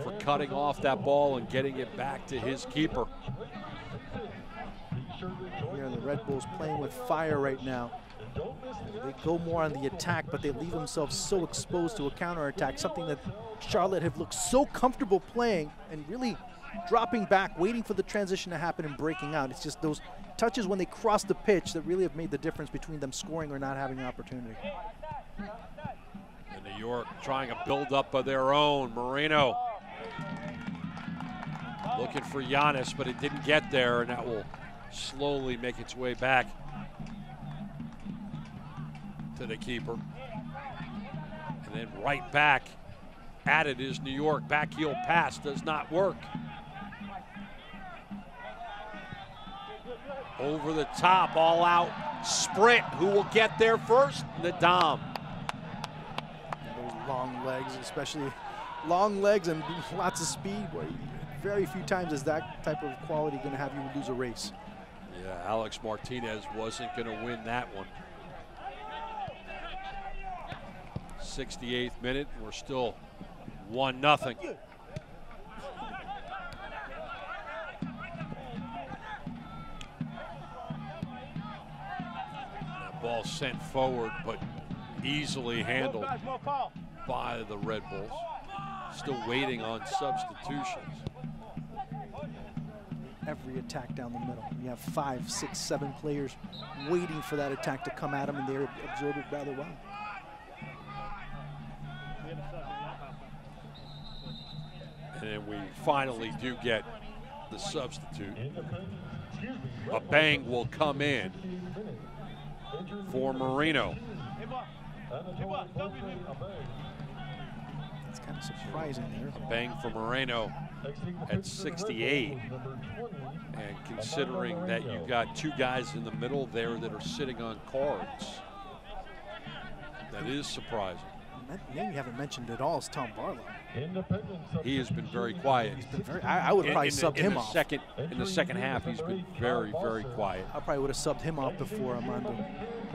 for cutting off that ball and getting it back to his keeper. Here the Red Bulls playing with fire right now. They go more on the attack, but they leave themselves so exposed to a counterattack, something that Charlotte have looked so comfortable playing and really dropping back, waiting for the transition to happen and breaking out. It's just those touches when they cross the pitch that really have made the difference between them scoring or not having an opportunity. And New York trying a build-up of their own. Marino looking for Giannis, but it didn't get there, and that will slowly make its way back to the keeper. And then right back at it is New York. Back heel pass does not work. Over the top, all out sprint. Who will get there first? Nadam. Those long legs, especially long legs and lots of speed. Boy, very few times is that type of quality going to have you lose a race. Yeah, Alex Martinez wasn't going to win that one. 68th minute, we're still 1-0. That ball sent forward, but easily handled by the Red Bulls. Still waiting on substitutions. Every attack down the middle. You have 5, 6, 7 players waiting for that attack to come at them, and they absorb it rather well. And then we finally do get the substitute. A bang will come in for Marino. It's kind of surprising there. A bang for Moreno at 68. And considering that you've got two guys in the middle there that are sitting on cards, that is surprising. That name you haven't mentioned at all is Tom Barlow. He has been very quiet. He's been very. I would have probably subbed him off. In the second half, he's been very, very quiet. I probably would have subbed him off before Armando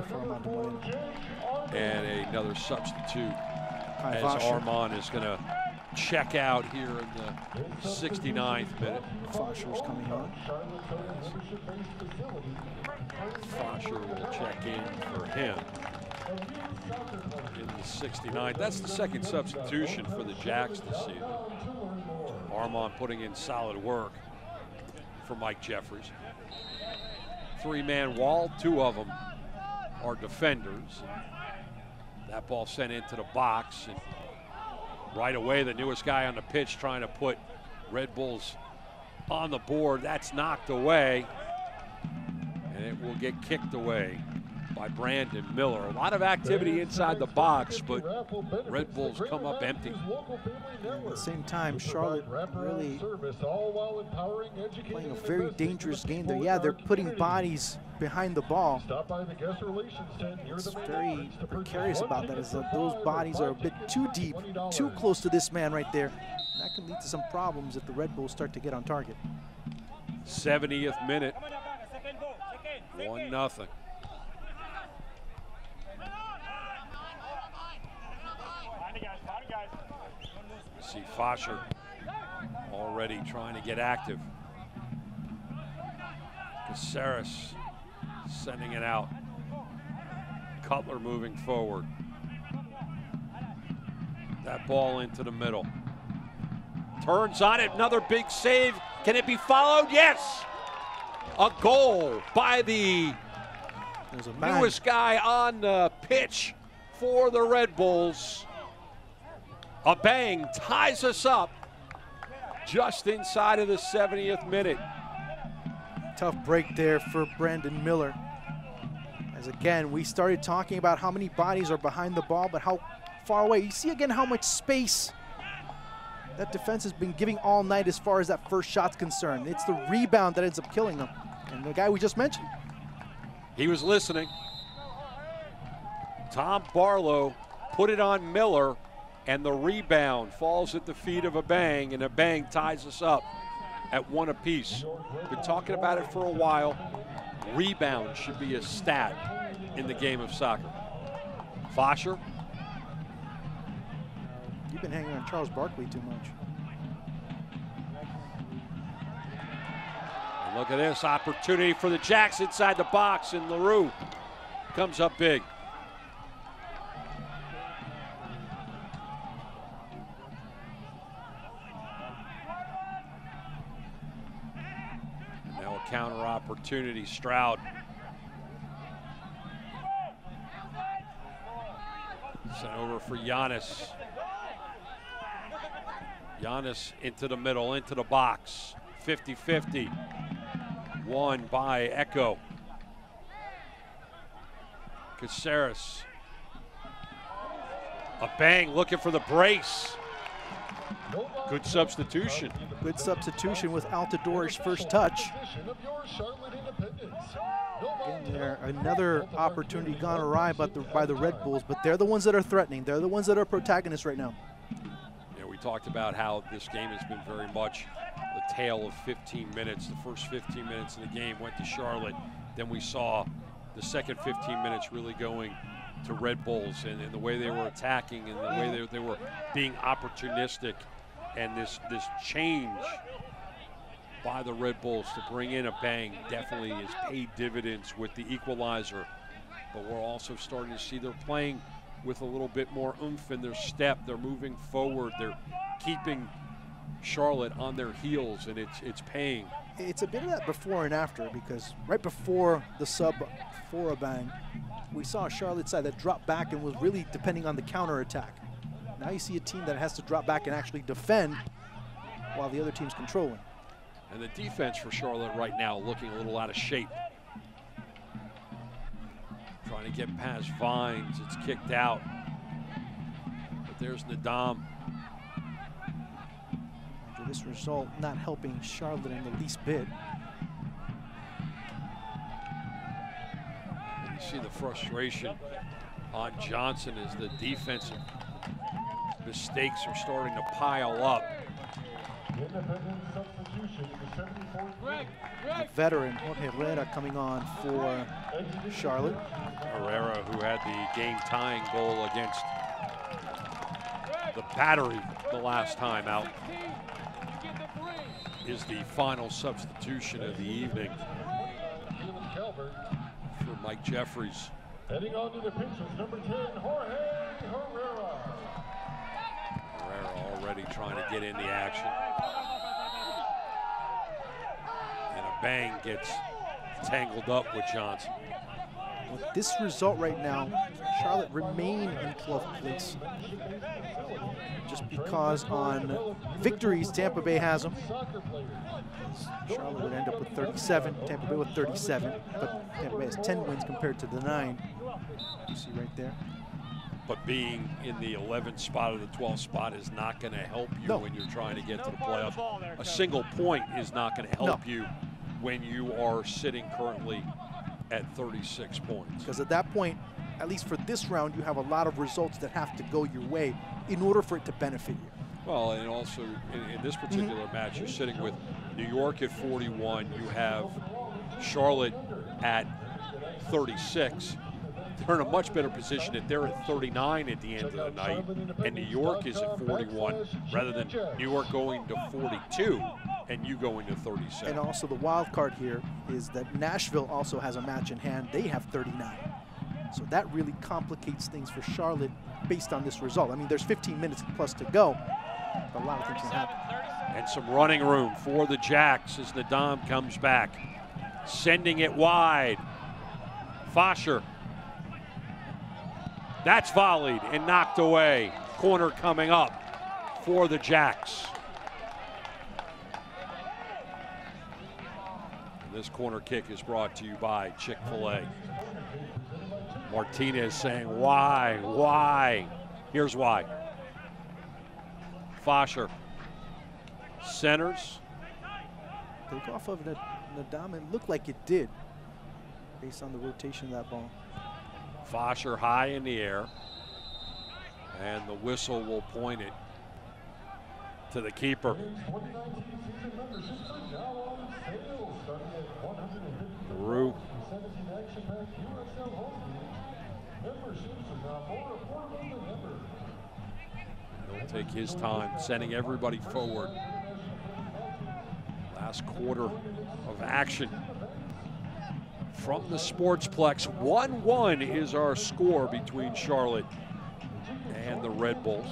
Moreno. And another substitute as Armand is going to check out here in the 69th minute. Fosher's coming on. Fosher will check in for him in the 69th. That's the second substitution for the Jacks this season. Armand putting in solid work for Mike Jeffries. Three-man wall, two of them are defenders. That ball sent into the box, and right away the newest guy on the pitch trying to put Red Bulls on the board. That's knocked away, and it will get kicked away by Brandon Miller. A lot of activity inside the box, but Red Bulls come up empty. At the same time, Charlotte really playing a very dangerous game there. Yeah, they're putting bodies behind the ball. It's very precarious about that, is that those bodies are a bit too deep, too close to this man right there. That can lead to some problems if the Red Bulls start to get on target. 70th minute, 1-0. See Fosher already trying to get active. Caceres sending it out. Cutler moving forward. That ball into the middle. Turns on it, another big save. Can it be followed? Yes! A goal by the newest guy on the pitch for the Red Bulls. A bang ties us up just inside of the 70th minute. Tough break there for Brandon Miller. As again, we started talking about how many bodies are behind the ball, but how far away. You see again how much space that defense has been giving all night as far as that first shot's concerned. It's the rebound that ends up killing them. And the guy we just mentioned. He was listening. Tom Barlow put it on Miller, and the rebound falls at the feet of a bang, and a bang ties us up at 1 apiece. Been talking about it for a while. Rebound should be a stat in the game of soccer. Fosher. You've been hanging on Charles Barkley too much. And look at this opportunity for the Jacks inside the box, and LaRue comes up big. Now a counter opportunity, Stroud. Sent over for Giannis. Giannis into the middle, into the box. 50-50. Won by Echo. Caceres. A bang, looking for the brace. Good substitution. Good substitution with Altidori's first touch. Again, there, another opportunity gone awry by the Red Bulls, but they're the ones that are threatening. They're the ones that are protagonists right now. Yeah, we talked about how this game has been very much the tale of 15 minutes. The first 15 minutes of the game went to Charlotte. Then we saw the second 15 minutes really going to Red Bulls, and the way they were attacking and the way they were being opportunistic, and this change by the Red Bulls to bring in a bang definitely has paid dividends with the equalizer. But we're also starting to see they're playing with a little bit more oomph in their step. They're moving forward. They're keeping Charlotte on their heels, and it's paying. It's a bit of that before and after, because right before the sub for a bang, we saw a Charlotte side that dropped back and was really depending on the counter attack. Now you see a team that has to drop back and actually defend while the other team's controlling. And the defense for Charlotte right now looking a little out of shape. Trying to get past Vines, it's kicked out. But there's Nadam. This result not helping Charlotte in the least bit. You see the frustration on Johnson as the defensive mistakes are starting to pile up. Veteran Jorge Herrera coming on for Charlotte. Herrera, who had the game-tying goal against the battery the last time out is the final substitution of the evening for Mike Jeffries. Heading on to the pitch is number 10, Jorge Herrera. Herrera already trying to get in the action. And a bang gets tangled up with Johnson. With this result right now, Charlotte remain in 12th place. Just because on victories, Tampa Bay has them. Charlotte would end up with 37, Tampa Bay with 37, but Tampa Bay has 10 wins compared to the 9. You see right there. But being in the 11th spot or the 12th spot is not going to help you when you're trying to get to the playoffs. A single point is not going to help you when you are sitting currently at 36 points. Because at that point, at least for this round, you have a lot of results that have to go your way in order for it to benefit you. Well, and also in this particular match, you're sitting with New York at 41. You have Charlotte at 36. They're in a much better position if they're at 39 at the end of the night, and New York is at 41, rather than New York going to 42 and you going to 37. And also the wild card here is that Nashville also has a match in hand. They have 39. So that really complicates things for Charlotte based on this result. I mean, there's 15 minutes plus to go, but a lot of things can happen. And some running room for the Jacks as Nadam comes back, sending it wide. Fosher. That's volleyed and knocked away. Corner coming up for the Jacks. And this corner kick is brought to you by Chick-fil-A. Martinez saying, why, why? Here's why. Fosher centers. Take off of Nadam, it looked like it did, based on the rotation of that ball. Fosher high in the air, and the whistle will point it to the keeper. Rue. He'll take his time, sending everybody forward. Last quarter of action from the Sportsplex. 1-1 is our score between Charlotte and the Red Bulls.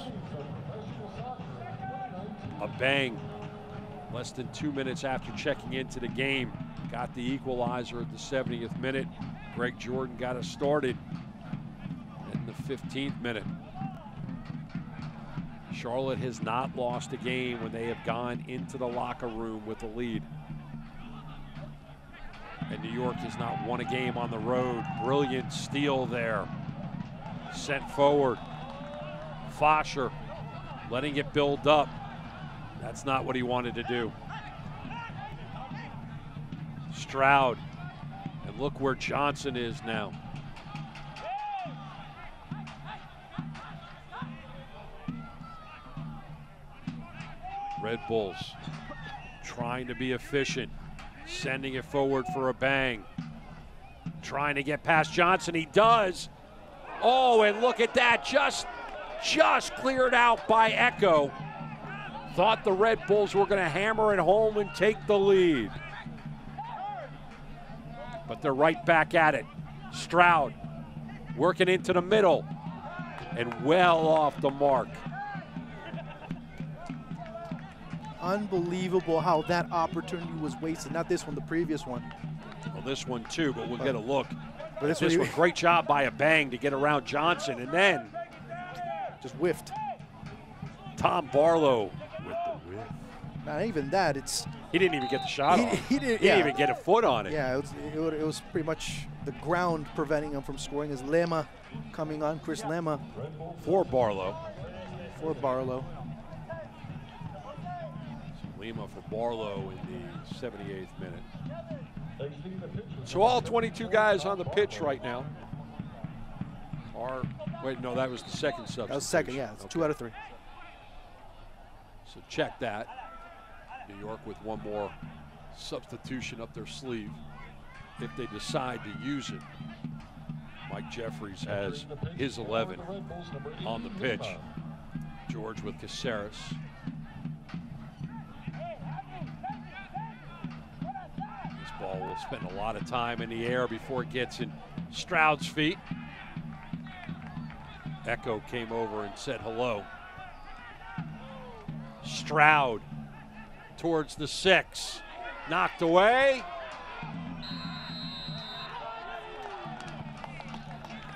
A bang less than 2 minutes after checking into the game. Got the equalizer at the 70th minute. Greg Jordan got us started in the 15th minute. Charlotte has not lost a game when they have gone into the locker room with a lead. And New York has not won a game on the road. Brilliant steal there. Sent forward. Fosher letting it build up. That's not what he wanted to do. Stroud. And look where Johnson is now. Red Bulls trying to be efficient. Sending it forward for a bang. Trying to get past Johnson. He does. Oh, and look at that. Just cleared out by Echo. Thought the Red Bulls were going to hammer it home and take the lead. But they're right back at it. Stroud working into the middle and well off the mark. Unbelievable how that opportunity was wasted. Not this one, the previous one. Well, this one too, but we'll get a look. But this one, great job by a bang to get around Johnson, and then just whiffed. Tom Barlow with the whiff. Not even that. It's he didn't even get the shot on. He didn't even get a foot on it. Yeah, it was pretty much the ground preventing him from scoring. As Lema coming on, Chris Lema for Barlow. For Barlow. Lima for Barlow in the 78th minute. So all 22 guys on the pitch right now are, wait, no, that was the second substitution. That was second, yeah, it's 2 out of 3. So check that. New York with one more substitution up their sleeve if they decide to use it. Mike Jeffries has his 11 on the pitch. George with Caceres. This ball will spend a lot of time in the air before it gets in Stroud's feet. Echo came over and said hello. Stroud towards the 6. Knocked away.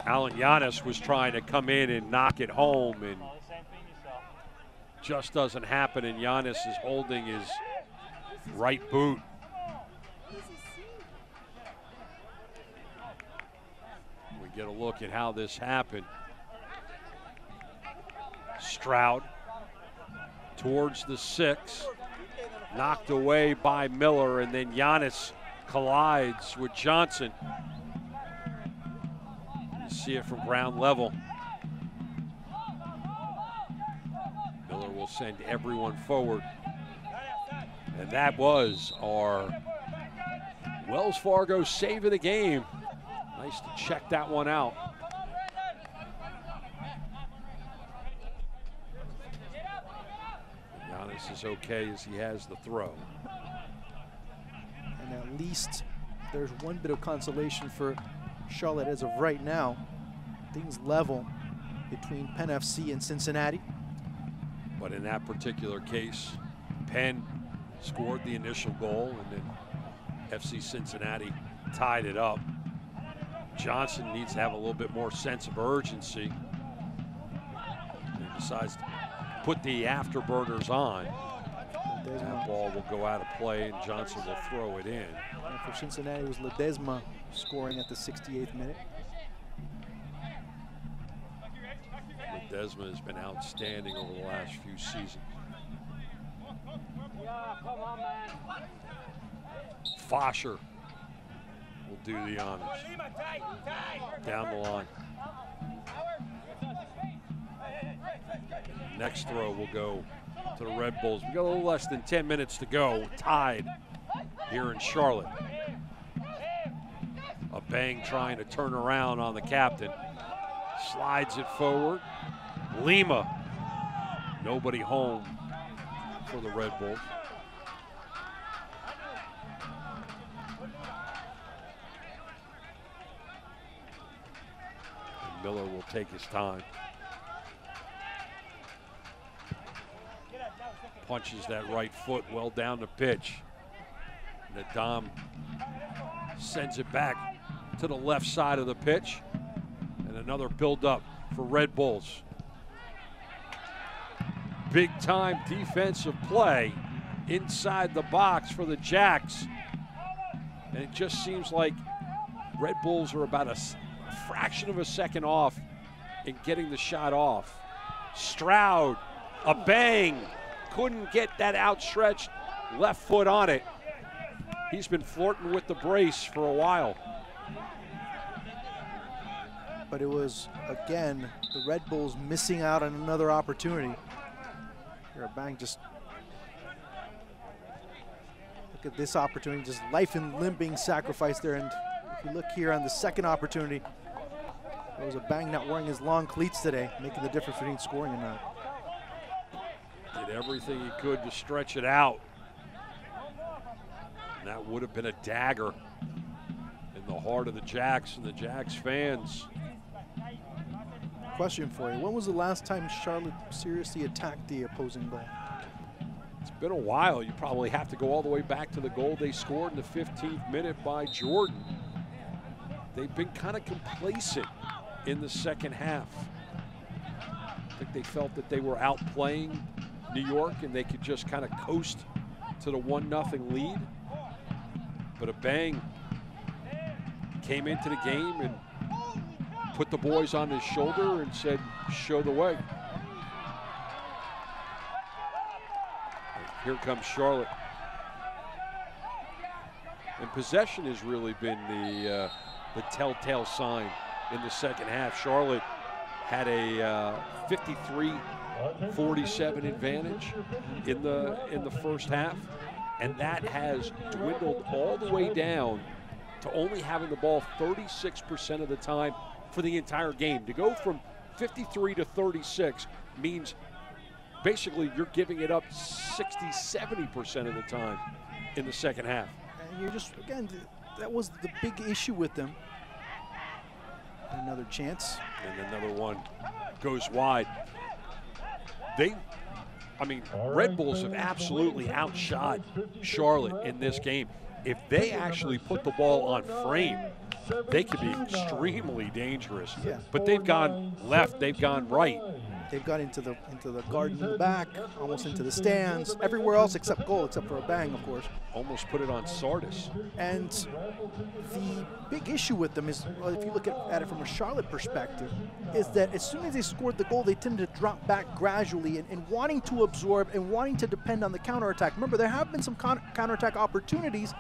Alan Giannis was trying to come in and knock it home, and just doesn't happen, and Giannis is holding his right boot. We get a look at how this happened. Stroud towards the 6, knocked away by Miller, and then Giannis collides with Johnson. You see it from ground level. Miller will send everyone forward. And that was our Wells Fargo save of the game. Nice to check that one out. Giannis is okay as he has the throw. And at least there's one bit of consolation for Charlotte as of right now. Things level between Penn FC and Cincinnati. But in that particular case, Penn scored the initial goal, and then FC Cincinnati tied it up. Johnson needs to have a little bit more sense of urgency. He decides to put the afterburners on. That ball will go out of play, and Johnson will throw it in. And for Cincinnati, it was Ledesma scoring at the 68th minute. Ledesma has been outstanding over the last few seasons. Fosher will do the honors. Down the line. Next throw will go to the Red Bulls. We got a little less than 10 minutes to go. Tied here in Charlotte. A bang trying to turn around on the captain. Slides it forward. Lima. Nobody home for the Red Bulls. And Miller will take his time. Punches that right foot well down the pitch. Nadam sends it back to the left side of the pitch. And another build-up for Red Bulls. Big-time defensive play inside the box for the Jacks. And it just seems like Red Bulls are about a fraction of a second off in getting the shot off. Stroud, a bang. Couldn't get that outstretched left foot on it. He's been flirting with the brace for a while. But it was, again, the Red Bulls missing out on another opportunity. Here, a bang just, look at this opportunity, just life and limb being sacrificed there. And if you look here on the second opportunity, there was a bang not wearing his long cleats today, making the difference between scoring and not. Did everything he could to stretch it out. And that would have been a dagger in the heart of the Jacks and the Jacks fans. Question for you, when was the last time Charlotte seriously attacked the opposing goal? It's been a while. You probably have to go all the way back to the goal they scored in the 15th minute by Jordan. They've been kind of complacent in the second half. I think they felt that they were outplaying New York and they could just kind of coast to the 1-0 lead. But a bang came into the game and put the boys on his shoulder and said, show the way. Here comes Charlotte. And possession has really been the telltale sign in the second half. Charlotte had a 53-47 advantage in the first half, and that has dwindled all the way down to only having the ball 36% of the time for the entire game. To go from 53 to 36 means basically you're giving it up 60-70% of the time in the second half. And you're just, again, that was the big issue with them. Another chance. And another one goes wide. Red Bulls have absolutely outshot Charlotte in this game. If they actually put the ball on frame, they could be extremely dangerous. Yeah. But they've gone left, they've gone right. They've got into the garden in the back, almost into the stands, everywhere else except goal, except for a bang, of course. Almost put it on Sardis. And the big issue with them is, well, if you look at it from a Charlotte perspective, is that as soon as they scored the goal, they tended to drop back gradually and wanting to absorb and wanting to depend on the counterattack. Remember, there have been some counterattack opportunities,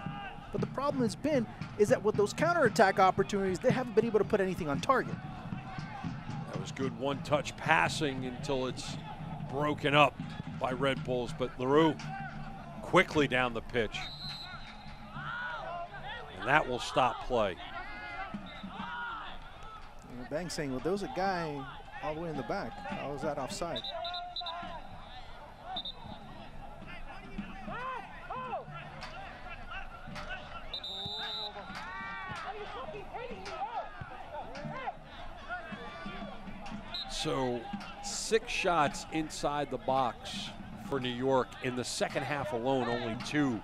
but the problem has been is that with those counterattack opportunities, they haven't been able to put anything on target. That was good one-touch passing until it's broken up by Red Bulls, but LaRue quickly down the pitch. And that will stop play. And Bang saying, well, there was a guy all the way in the back. How was that offside? So 6 shots inside the box for New York. In the second half alone, only 2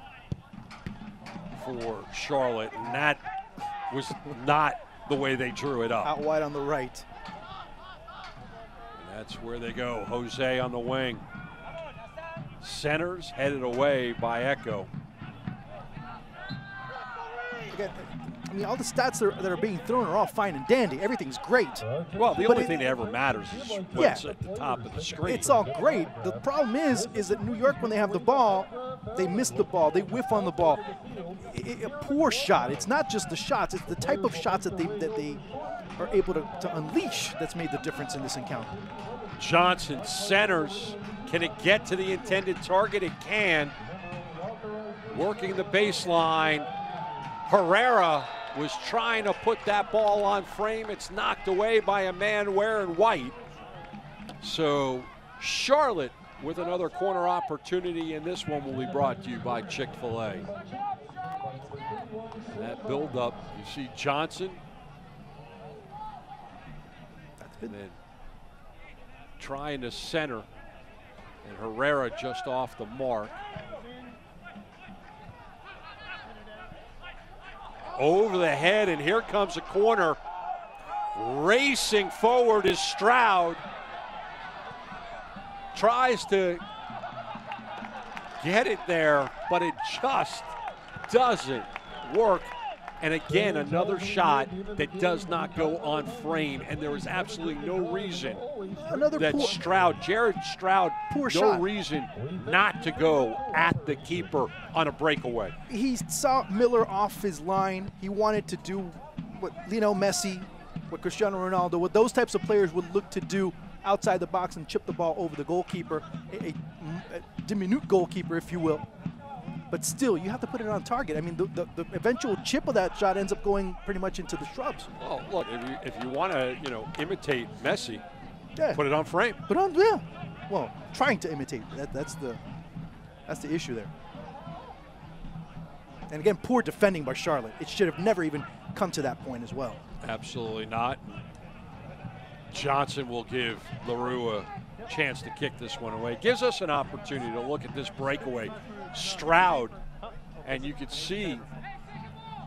for Charlotte. And that was not the way they drew it up. Out wide on the right. And that's where they go. Jose on the wing. Centers headed away by Echo. Again, I mean, all the stats that are being thrown are all fine and dandy. Everything's great. Well, the only thing that ever matters is what's at the top of the screen. It's all great. The problem is that New York, when they have the ball, they miss the ball. They whiff on the ball. A poor shot. It's not just the shots. It's the type of shots that they are able to unleash that's made the difference in this encounter. Johnson centers. Can it get to the intended target? It can. Working the baseline. Herrera was trying to put that ball on frame. It's knocked away by a man wearing white. So Charlotte with another corner opportunity, and this one will be brought to you by Chick-fil-A. That build up, you see Johnson. And then trying to center, and Herrera just off the mark. Over the head, and here comes a corner. Racing forward is Stroud. Tries to get it there, but it just doesn't work. And again, another shot that does not go on frame, and there is absolutely no reason that Jared Stroud, no reason not to go at the keeper on a breakaway. He saw Miller off his line. He wanted to do what Lionel Messi, what Cristiano Ronaldo, what those types of players would look to do outside the box and chip the ball over the goalkeeper, a diminutive goalkeeper, if you will. But still, you have to put it on target. I mean, the eventual chip of that shot ends up going pretty much into the shrubs. Well, look, if you want to, imitate Messi, put it on frame. Put on, yeah. Well, trying to imitate. That's the issue there. And again, poor defending by Charlotte. It should have never even come to that point as well. Absolutely not. Johnson will give LaRue a chance to kick this one away. Gives us an opportunity to look at this breakaway. Stroud, and you could see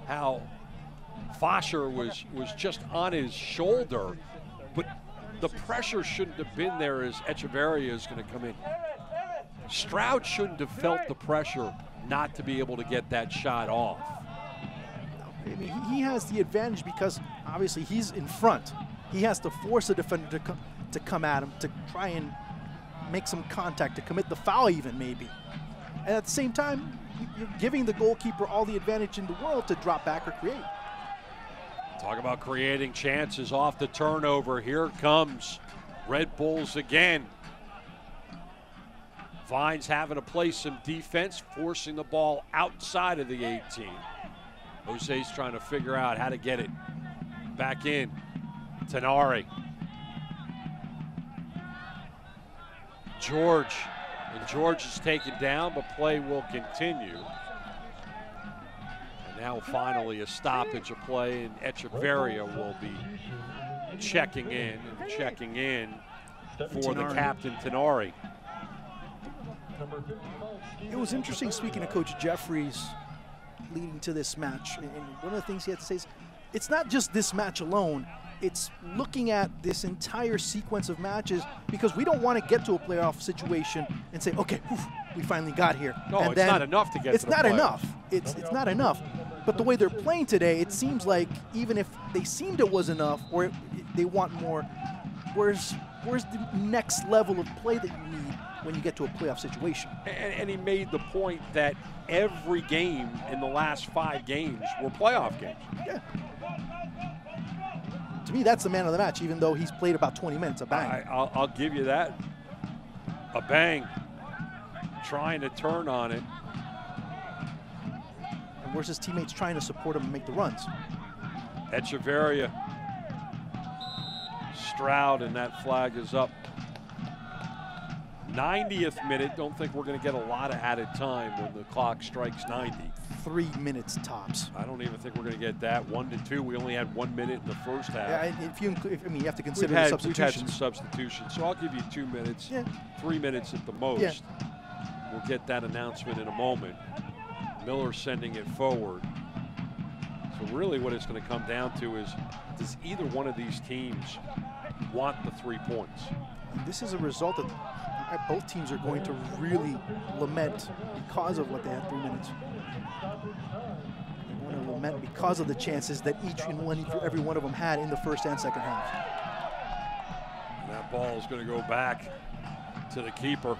how Fosher was just on his shoulder, but the pressure shouldn't have been there as Echeverria is going to come in. Stroud shouldn't have felt the pressure not to be able to get that shot off. I mean, he has the advantage because obviously he's in front. He has to force a defender to come at him, to try and make some contact, to commit the foul even maybe. And at the same time, you're giving the goalkeeper all the advantage in the world to drop back or create. Talk about creating chances off the turnover. Here comes Red Bulls again. Vines having to play some defense, forcing the ball outside of the 18. Jose's trying to figure out how to get it back in. Tenari. George. And George is taken down, but play will continue. And now finally a stoppage of play, and Echeverria will be checking in for the captain, Tenari. It was interesting speaking to Coach Jeffries leading to this match. And one of the things he had to say is, it's not just this match alone. It's looking at this entire sequence of matches, because we don't want to get to a playoff situation and say, okay, we finally got here. No, and it's not enough to get to the playoffs. It's not enough. But the way they're playing today, it seems like even if they seemed it was enough, or they want more, where's the next level of play that you need when you get to a playoff situation? And he made the point that every game in the last 5 games were playoff games. Yeah. To me, that's the man of the match, even though he's played about 20 minutes. A bang. I'll give you that. A bang. Trying to turn on it. And where's his teammates trying to support him and make the runs? Echeverria. Stroud, and that flag is up. 90th minute. Don't think we're going to get a lot of added time when the clock strikes 90. 3 minutes tops. I don't even think we're going to get that. 1 to 2. We only had 1 minute in the first half. Yeah, I mean, you have to consider the substitutions. We've had some substitutions, so I'll give you 2 minutes. Yeah. 3 minutes at the most. Yeah. We'll get that announcement in a moment. Miller sending it forward. So really what it's going to come down to is, does either one of these teams want the 3 points? And this is a result that both teams are going to really lament because of what they had 3 minutes. They want to lament because of the chances that every one of them had in the first and second half. And that ball is going to go back to the keeper.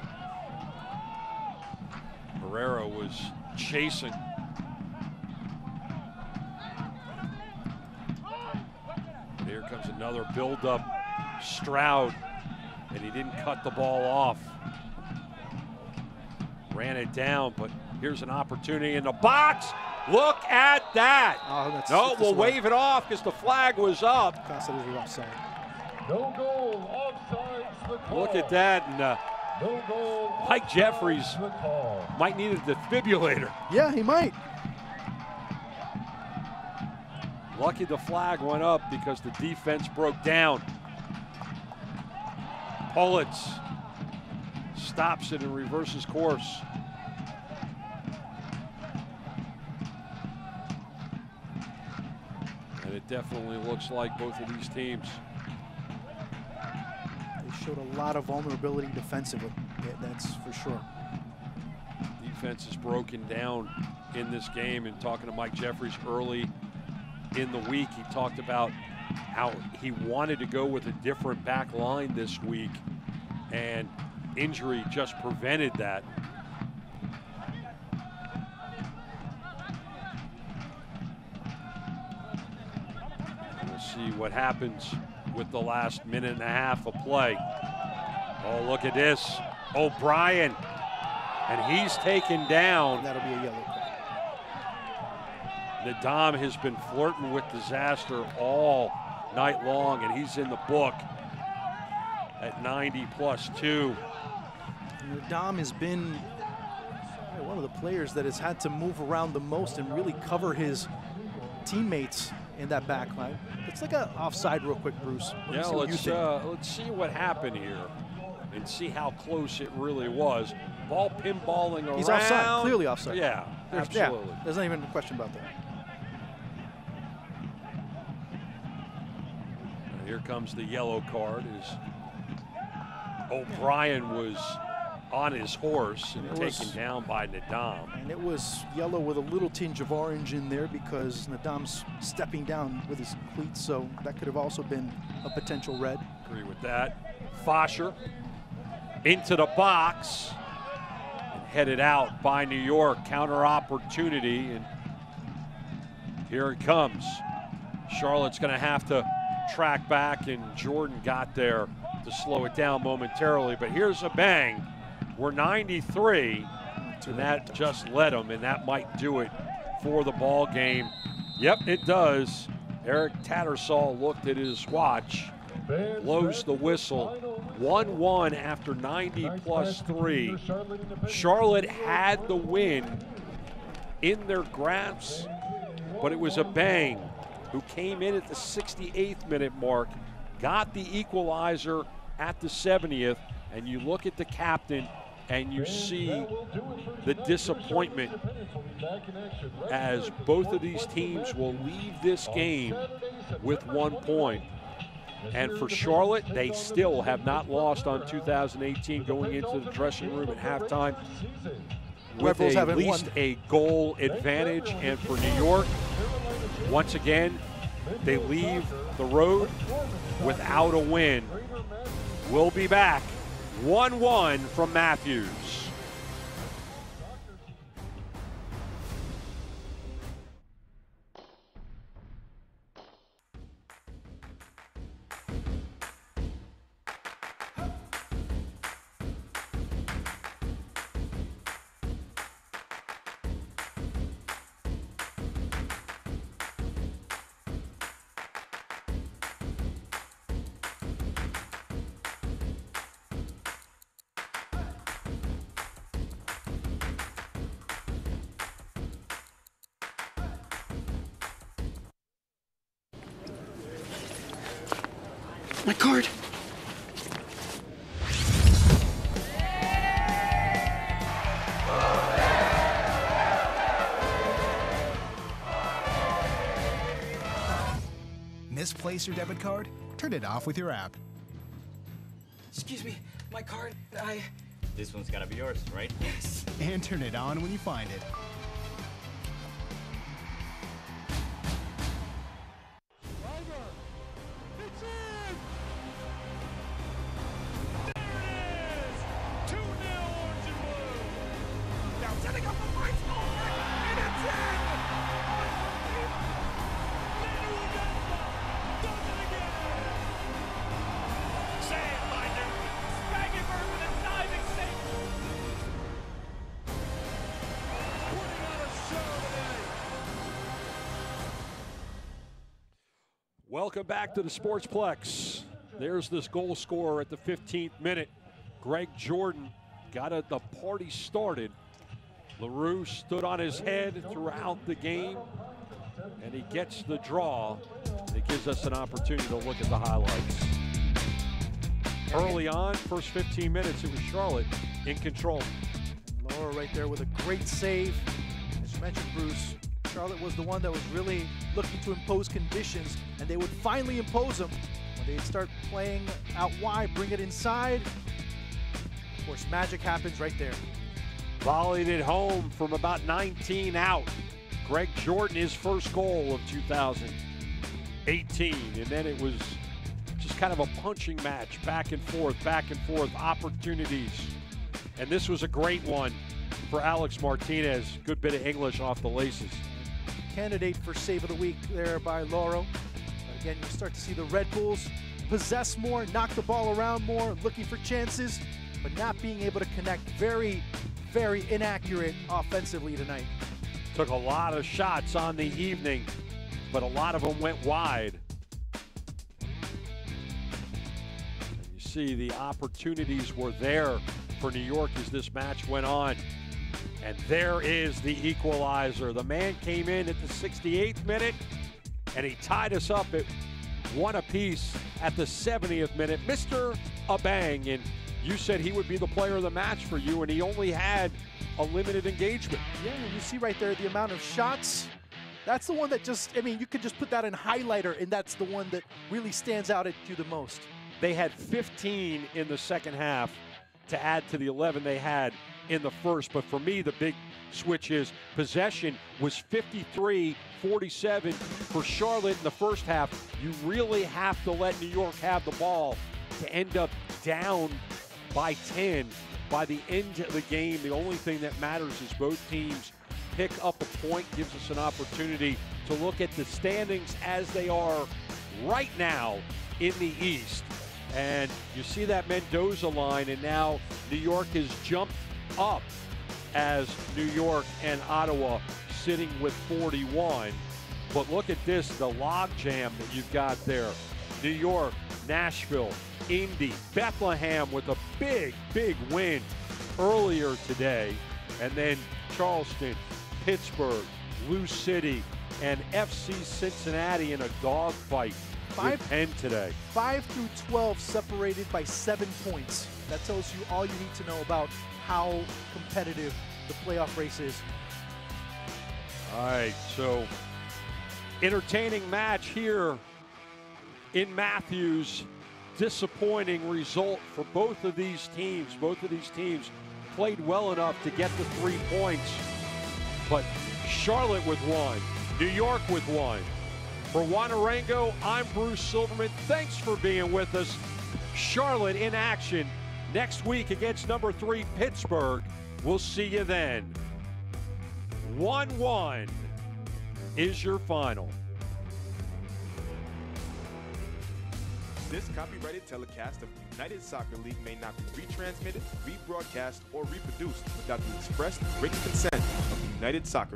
Herrera was chasing. And here comes another build-up. Stroud, and he didn't cut the ball off. Ran it down, but here's an opportunity in the box. Look at that. Oh, no, we'll wave it off because the flag was up. No goal, offside, the call. Look at that. And no goal, Mike Jeffries might need a defibrillator. Yeah, he might. Lucky the flag went up because the defense broke down. Pullitz stops it and reverses course. And it definitely looks like both of these teams. They showed a lot of vulnerability defensively, that's for sure. Defense is broken down in this game, and talking to Mike Jeffries early in the week, he talked about how he wanted to go with a different back line this week, and injury just prevented that. We'll see what happens with the last minute and a half of play. Oh, look at this. O'Brien, and he's taken down. That'll be a yellow card. Nadam has been flirting with disaster all night long, and he's in the book at 90+2. Nadam has been one of the players that has had to move around the most and really cover his teammates in that back line. It's like an offside real quick, Bruce. Yeah, let's see what happened here and see how close it really was. Ball pinballing around. He's offside, clearly offside. Yeah, absolutely. Yeah, there's not even a question about that. And here comes the yellow card as O'Brien was on his horse and taken down by Nadam. And it was yellow with a little tinge of orange in there because Nadam's stepping down with his cleats, so that could have also been a potential red. Agree with that. Fosher into the box and headed out by New York. Counter opportunity, and here it comes. Charlotte's going to have to track back, and Jordan got there to slow it down momentarily, but here's a bang. We're 93, and that just led them, and that might do it for the ball game. Yep, it does. Eric Tattersall looked at his watch, blows the whistle, 1-1 after 90 plus 3. Charlotte had the win in their grasp, but it was Abang who came in at the 68th minute mark, got the equalizer at the 70th, and you look at the captain and you see the disappointment as both of these teams will leave this game with 1 point. And for Charlotte, they still have not lost on 2018 going into the dressing room at halftime with at least a goal advantage. And for New York, once again, they leave the road without a win. We'll be back 1-1 from Matthews. My card. Misplace your debit card? Turn it off with your app. Excuse me, my card, This one's gotta be yours, right? Yes. And turn it on when you find it. Welcome back to the Sportsplex. There's this goal scorer at the 15th minute. Greg Jordan got the party started. LaRue stood on his head throughout the game, and he gets the draw. It gives us an opportunity to look at the highlights. Early on, first 15 minutes, it was Charlotte in control. Laura right there with a great save. As you mentioned, Bruce, Charlotte was the one that was really looking to impose conditions, and they would finally impose them when they'd start playing out wide, bring it inside. Of course, magic happens right there. Volleyed it home from about 19 out. Greg Jordan, his first goal of 2018. And then it was just kind of a punching match, back and forth, opportunities. And this was a great one for Alex Martinez. Good bit of English off the laces. Candidate for Save of the Week there by Lauro. But again, you start to see the Red Bulls possess more, knock the ball around more, looking for chances, but not being able to connect. Very, very inaccurate offensively tonight. Took a lot of shots on the evening, but a lot of them went wide. And you see the opportunities were there for New York as this match went on. And there is the equalizer. The man came in at the 68th minute, and he tied us up at 1 apiece at the 70th minute. Mr. Abang, and you said he would be the player of the match for you, and he only had a limited engagement. Yeah, you see right there the amount of shots. That's the one that just, I mean, you could just put that in highlighter, and that's the one that really stands out at you the most. They had 15 in the second half to add to the 11 they had in the first. But for me, the big switch is possession was 53-47 for Charlotte in the first half. You really have to let New York have the ball to end up down by 10. By the end of the game, the only thing that matters is both teams pick up a point. Gives us an opportunity to look at the standings as they are right now in the East. And you see that Mendoza line, and now New York has jumped up as New York and Ottawa sitting with 41. But look at this, the log jam that you've got there. New York Nashville, Indy, Bethlehem with a big, big win earlier today. And then Charleston, Pittsburgh, Lou City, and FC Cincinnati in a dogfight with Penn today. 5 through 12 separated by 7 points. That tells you all you need to know about how competitive the playoff race is. All right, so entertaining match here in Matthews. Disappointing result for both of these teams. Both of these teams played well enough to get the 3 points, but Charlotte with 1, New York with 1. For Wanarango, I'm Bruce Silverman. Thanks for being with us. Charlotte in action next week against number 3 Pittsburgh. We'll see you then. 1-1 is your final. This copyrighted telecast of the United Soccer League may not be retransmitted, rebroadcast, or reproduced without the express written consent of the United Soccer League.